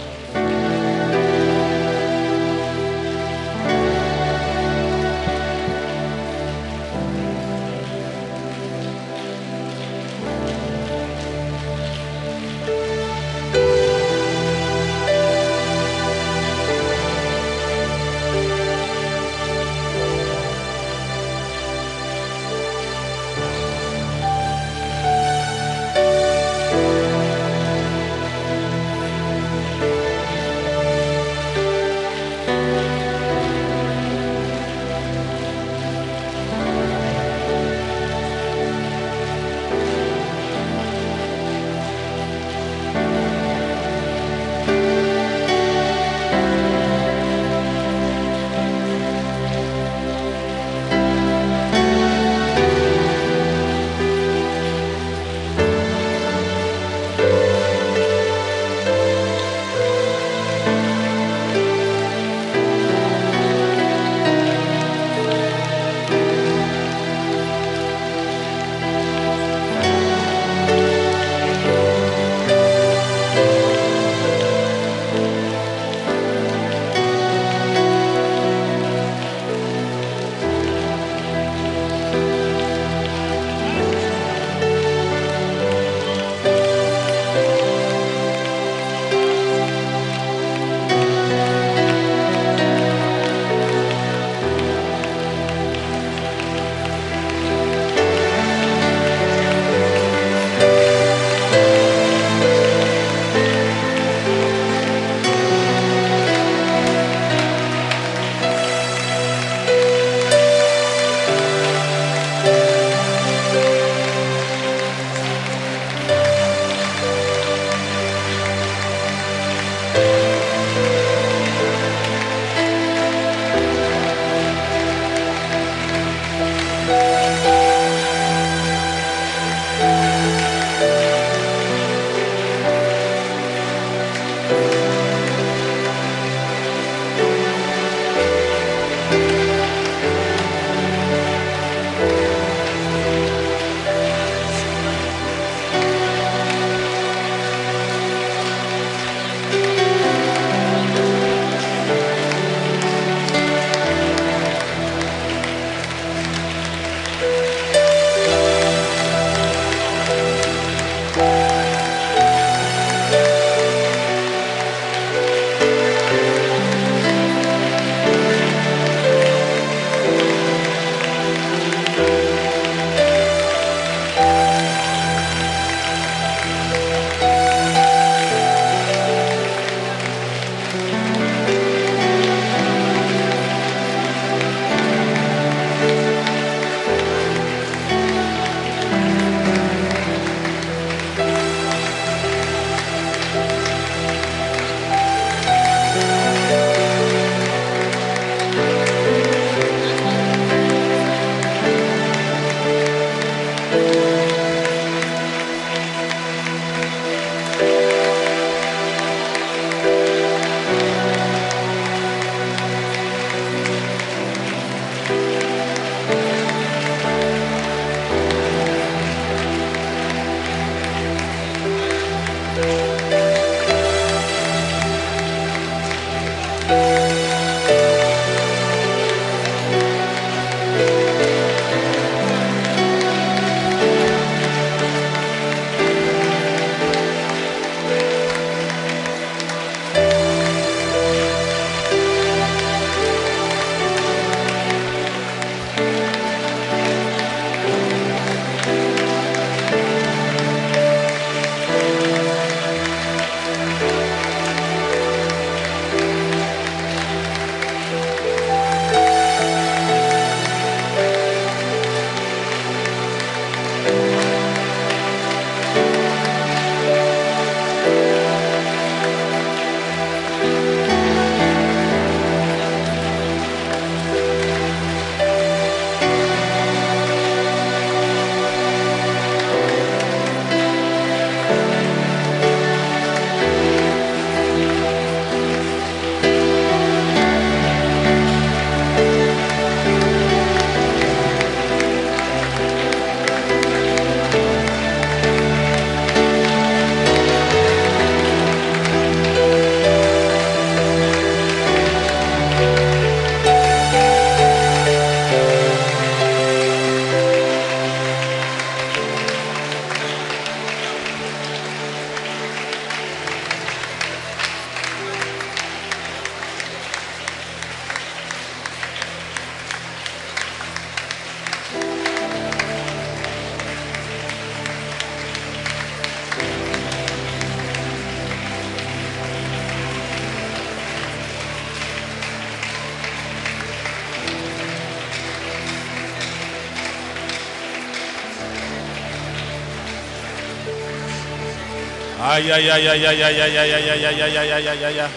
S5: Aïe, aïe, aïe, aïe, aïe, aïe, aïe, aïe, aïe, aïe, aïe, aïe, aïe, aïe, aïe.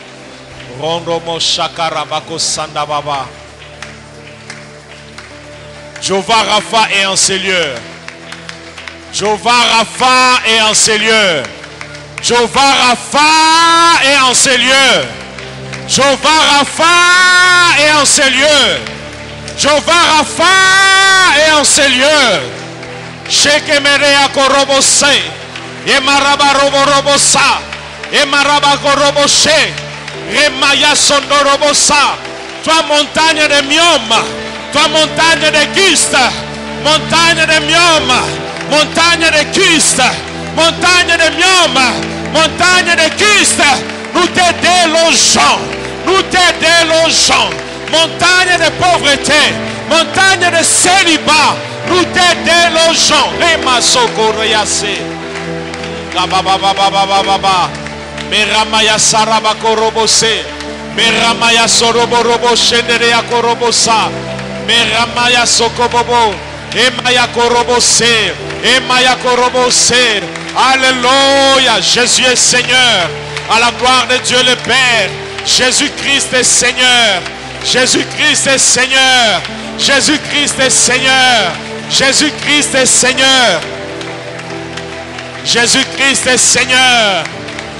S5: Rondomo Shakarabako Sandababa. Jehovah Rapha est en ces lieux. Jehovah Rapha est en ces lieux. Jehovah Rapha est en ces lieux. Jehovah Rapha est en ces lieux. Jehovah Rapha est en ces lieux. Shekemerea korobose. Emaraba roborobosa. Emaraba koroboshe. Remaya sondorobosa. Toi montagne de Myome. Toi montagne de Christ. Montagne de Myome. Montagne de Christ. Montagne de Myome. Montagne de Christ. Nous te délogeons. Nous te délogeons. Montagne de pauvreté. Montagne de célibat. Nous te délogeons. Rema sokorease. Gababababababa. Meramaya saraba korobose. Meramaya soroborobo shenderea korobosa. Meramaya sokobobo. Emaya korobose. Emaya korobose. Alléluia. Jésus est Seigneur. À la gloire de Dieu le Père. Jésus-Christ est Seigneur. Jésus-Christ est Seigneur. Jésus-Christ est Seigneur. Jésus-Christ est Seigneur. Jésus-Christ est Seigneur.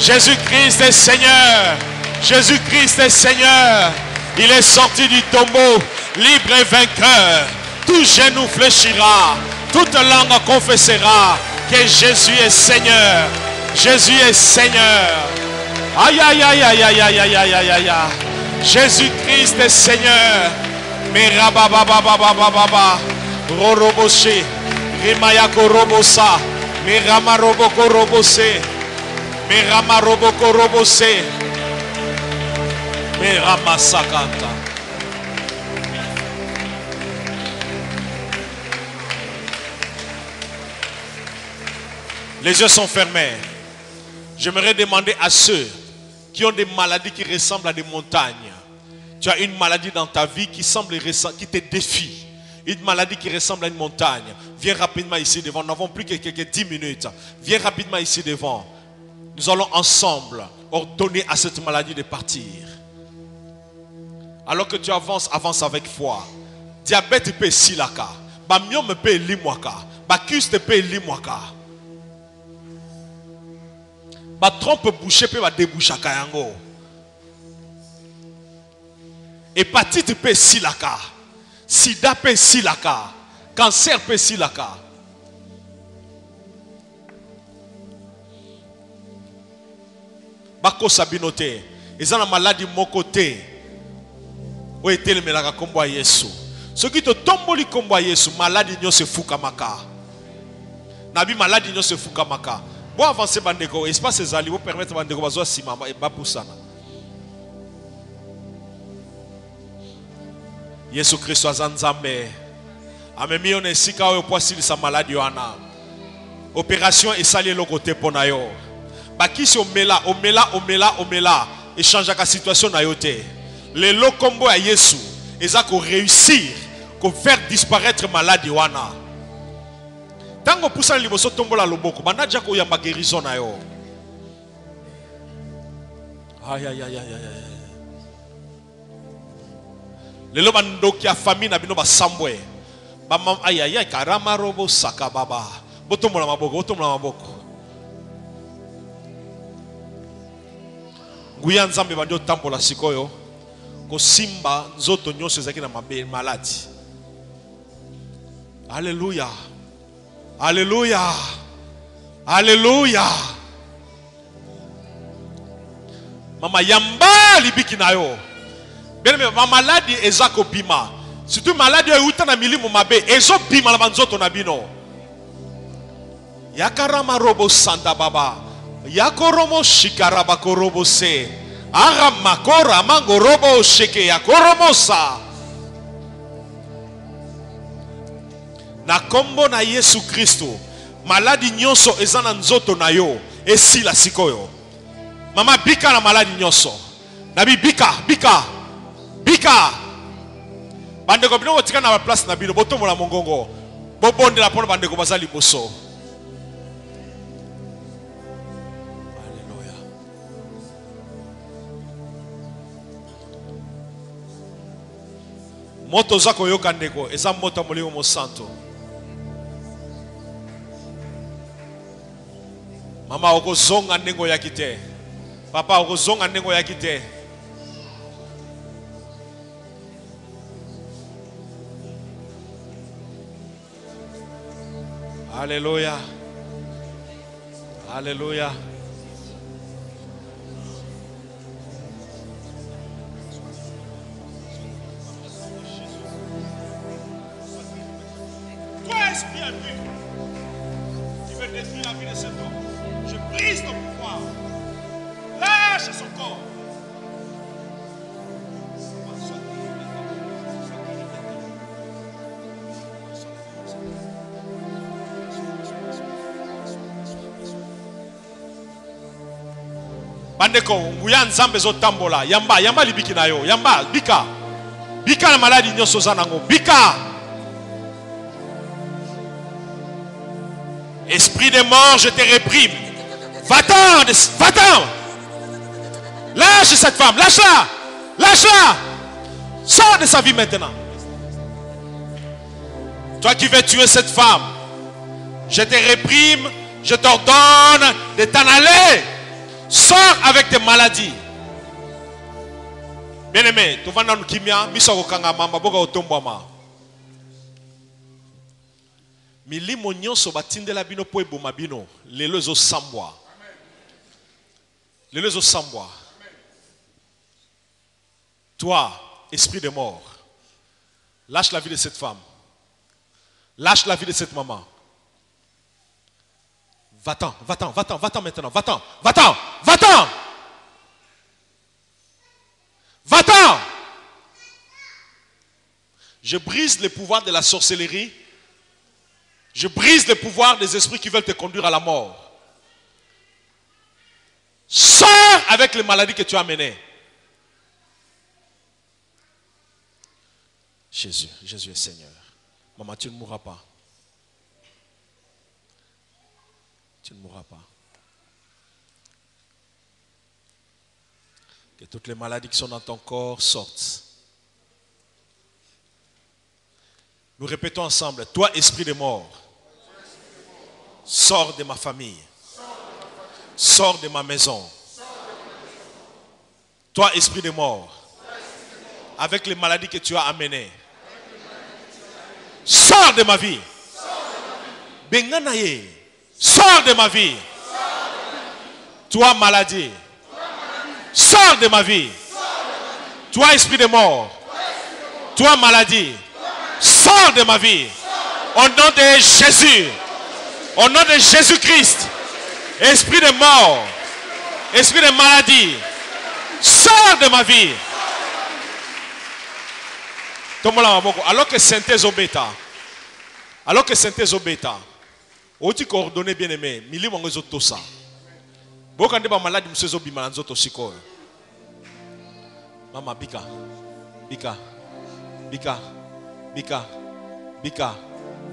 S5: Jésus-Christ est Seigneur. Jésus-Christ est Seigneur. Il est sorti du tombeau, libre et vainqueur. Tout genou fléchira, toute langue confessera que Jésus est Seigneur. Jésus est Seigneur. Aïe, aïe, aïe, aïe, aïe, aïe, aïe, aïe, aïe, aïe. Jésus-Christ est Seigneur. Merababababababa. Roroboshe. Rimayako robosa. Meramaroboko robose. Meramaroboko robose. Meramasakanta. Les yeux sont fermés. J'aimerais demander à ceux qui ont des maladies qui ressemblent à des montagnes. Tu as une maladie dans ta vie qui te défie. Une maladie qui ressemble à une montagne. Viens rapidement ici devant. Nous n'avons plus que quelques 10 minutes. Viens rapidement ici devant. Nous allons ensemble ordonner à cette maladie de partir. Alors que tu avances, avance avec foi. Diabète peut silaka. Bamium peut limwaka. Bakuste peut limwaka. Ba trompe boucher peut ba débouchaka yango. Hépatite peut silaka. Sida peut silaka. Cancer peut silaka. Bako sabinote. Ils ont la maladie mokote. Où était le melaka kombo Yesu. Ce qui te tomboli kombo Yesu, maladie nyo se fukamaka. Nabi maladie nyo se fukamaka. Bon avancer bandeko, espace ezali vous permettre bandeko bazo sima et ba pusana. Yesu Kristo azanzambe. Amemi on esika oyo poisili sa maladie wana. Opération esali le côté pona yo. Bakisi omela. Échange la situation na yote. Le lokombo à Yesu, ezako réussir, ko faire disparaître maladie wana. Tango poussana liboso tombola loboko, banaja ko yamba guérison na yo. Aïe aïe aïe aïe aïe. Le lobando ki a famille na bino ba sambwe. Ba mam aïe aïe aïe karama robo saka baba. Botombola maboko. Nguya nzambe bandio tambola sikoyo. Ko simba nzoto nyonso ezaki na maladi. Alléluia. Alléluia. Alléluia. Mama yamba libiki na yo. Bien ma maladie ezako bima. Surtout maladie euta na milimu mabe ezo bima la banzoto na bino. Yakarama robo santa baba. Yakoromo shikaraba korobo se. Aramakora mangorobo sheke yakoromosa. Na kombo na Yesu Kristo. Maladi nyonso ezana nzoto na yo. Esi la sikoyo. Mama bika na maladi nyonso. Nabi bika. Bandeko bino wotika na place na bino. Botomo la mongongo. Bobonde la pono bandeko bazali boso. Moto zako yoka ndeko. Eza moto molimo mo santo. Mama oko zonga ndengo ya kite. Papa oko zonga ndengo ya kite. Alléluia. Alléluia.
S7: Toi, esprit impur, qui veut détruire la vie de cet homme, je brise ton pouvoir. Lâche son corps.
S5: Bandeko, nguya nzambe zo tambola. Yamba libiki na yo. Yamba, bika. Bika na maladi nyoso zanango. Bika. Esprit de mort, je te réprime. Va-t'en, va-t'en. Lâche cette femme, lâche-la. Lâche-la. Sors de sa vie maintenant. Toi qui veux tuer cette femme, je te réprime, je t'ordonne de t'en aller. Sors avec tes maladies. Bien-aimé, tu vas dans le kimia, miso kanga mamba boga otombama. Milimo nyonso batindela bino po eboma bino, lelo ezo sambwa. Lelo ezo sambwa. Toi, esprit de mort, lâche la vie de cette femme. Lâche la vie de cette maman. Va-t'en, va-t'en, va-t'en, va-t'en maintenant, va-t'en, va-t'en, va-t'en. Va-t'en. Je brise les pouvoirs de la sorcellerie. Je brise les pouvoirs des esprits qui veulent te conduire à la mort. Sors avec les maladies que tu as menées. Jésus, Jésus est Seigneur. Maman, tu ne mourras pas. Tu ne mourras pas. Que toutes les maladies qui sont dans ton corps sortent. Nous répétons ensemble. Toi, esprit de mort, sors de ma famille. Sors de ma maison. Toi, esprit de mort, avec les maladies que tu as amenées, sors de ma vie. Benganaye. Sors de ma vie. Toi, maladie. Sors de ma vie. Toi, esprit de mort. Toi, maladie. Sors de ma vie. Au nom de Jésus. Au nom de Jésus-Christ. Esprit de mort. Esprit de maladie. Sors de ma vie. Alors que synthèse au bêta. Alors que synthèse au bêta. Oti coordonné bien aimé, mili mongo zoto sa. Bokande ba maladi msezo bima nzoto sikoyo. Mama bika. Bika. Bika. Bika. Bika.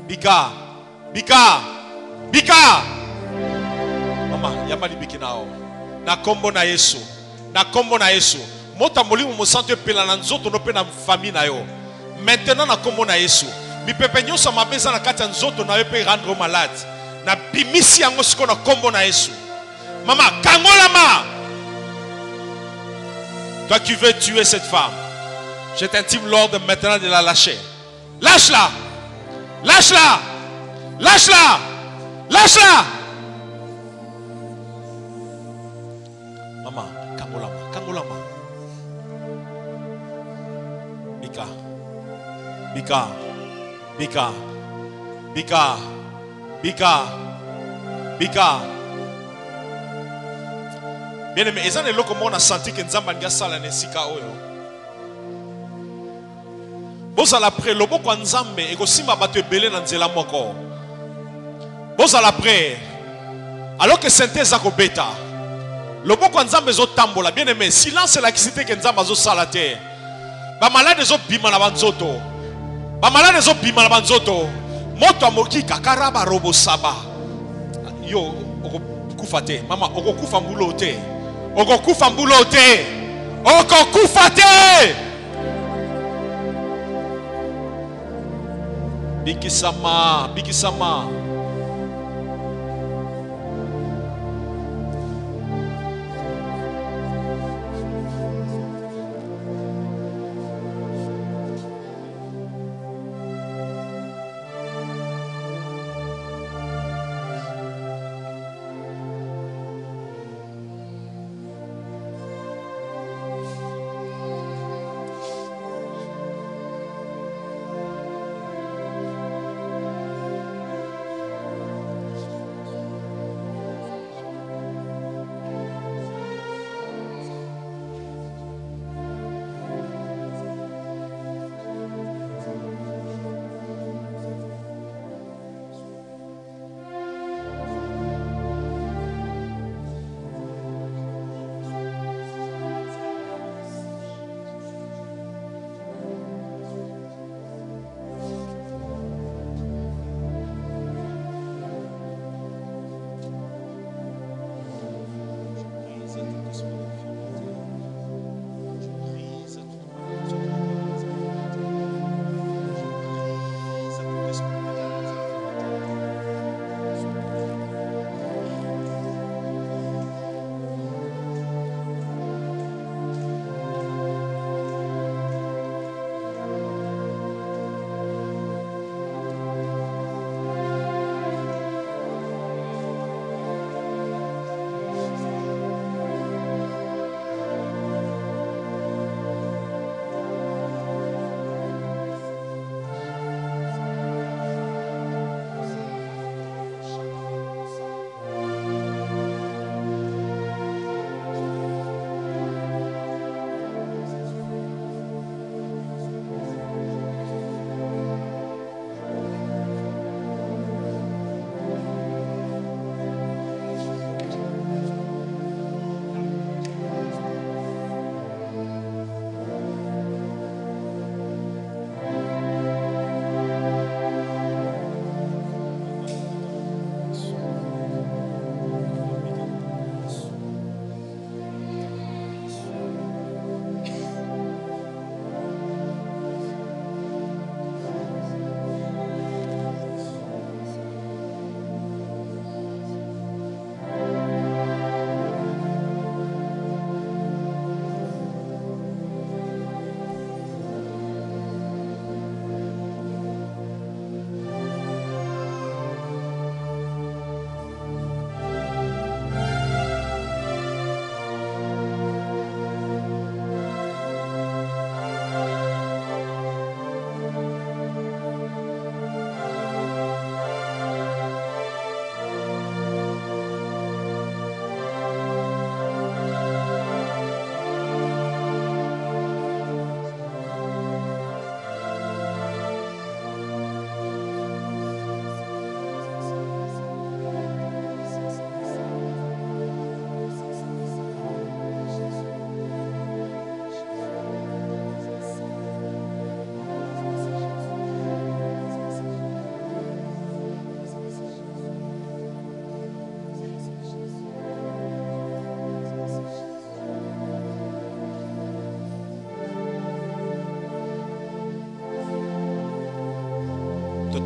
S5: Bika. Bika. Bika. Mama, yamali biki nao. Na kombo na Yesu. Na kombo na Yesu. Mota molimo mo santo pela na nzoto no pe na famille na yo. Maintenant na kombo na Yesu. Mi pepe nyoso mabeza na kati ya nzoto na yo pe rendre malade. Na bimisi yango siko na kombo na Yesu. Maman, kangolama. Toi qui veux tuer cette femme, je t'intime l'ordre maintenant de la lâcher. Lâche-la. Lâche-la. Lâche-la. Lâche-la. Maman, kangolama. Kangolama. Bika. Bika. Bika. Bika. Bika. Bika. Bien aimé, ezan eloko mona senti que nzamba nga sala nesika oyo. Bozala pre loboko ya nzambe ekosimba bato ebele na nzela moko. Bozala pre alors que synthèse akobeta. Loboko ya nzambe ezotambola. Bien aimé, silence elakisi te ke nzambe azosala te. Ba malade ezobima na banzoto. Ba malade ezobima na banzoto. Moto amoki kakaraba robo saba. Yo okokufa te. Mama okokufa mbulo te. Okokufa mbulo te. Okokufa te. Bikisama, bikisama.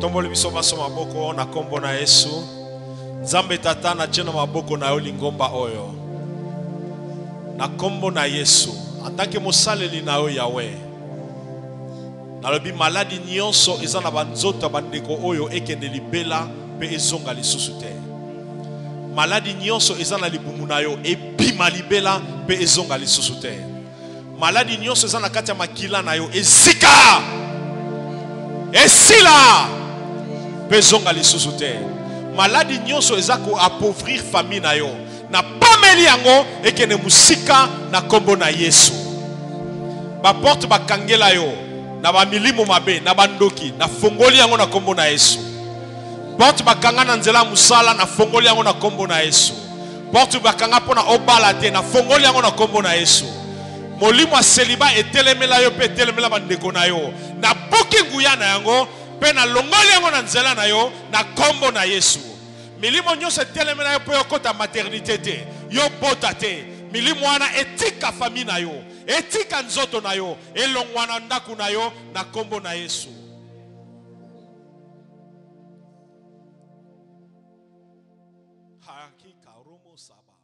S5: tomboli biso maso maboko na kombo na Yesu. Nzambe tata na tshena maboko na yo lingomba oyo. Na kombo na Yesu. Atake mosaleli na yo Yahweh. Nalobi maladi nyonso eza na banzota bandeko oyo ekende libela pe ezonga lisusu te. Maladi nyonso eza na libumu na yo ebima libela pe ezonga lisusu te. Maladi nyonso eza na kati ya makila na yo ezika esila pe ezonga lisusu te. Maladi nyonso eza ko appauvrir famille na yo na pameli yango ekende musika na kombo na Yesu. Ba porte bakangela yo na ba milimo mabe na bandoki na fongoli yango na kombo na Yesu. Porte bakanga na nzela musala na fongoli yango na kombo na Yesu. Porte bakanga pona obala te na fongoli yango na kombo na Yesu. Molimo a celiba etelemela yo pe etelemela bandeko na yo na boki nguya na yango pe na longoli yango na nzela na yo na kombo na Yesu. Milimo nyonso etelemela yo pe okota maternité te yo bota te. Milimo wana etika famille na yo etika nzoto na yo elongwa na ndaku na yo na kombo na Yesu. Kaki Karumo Saba.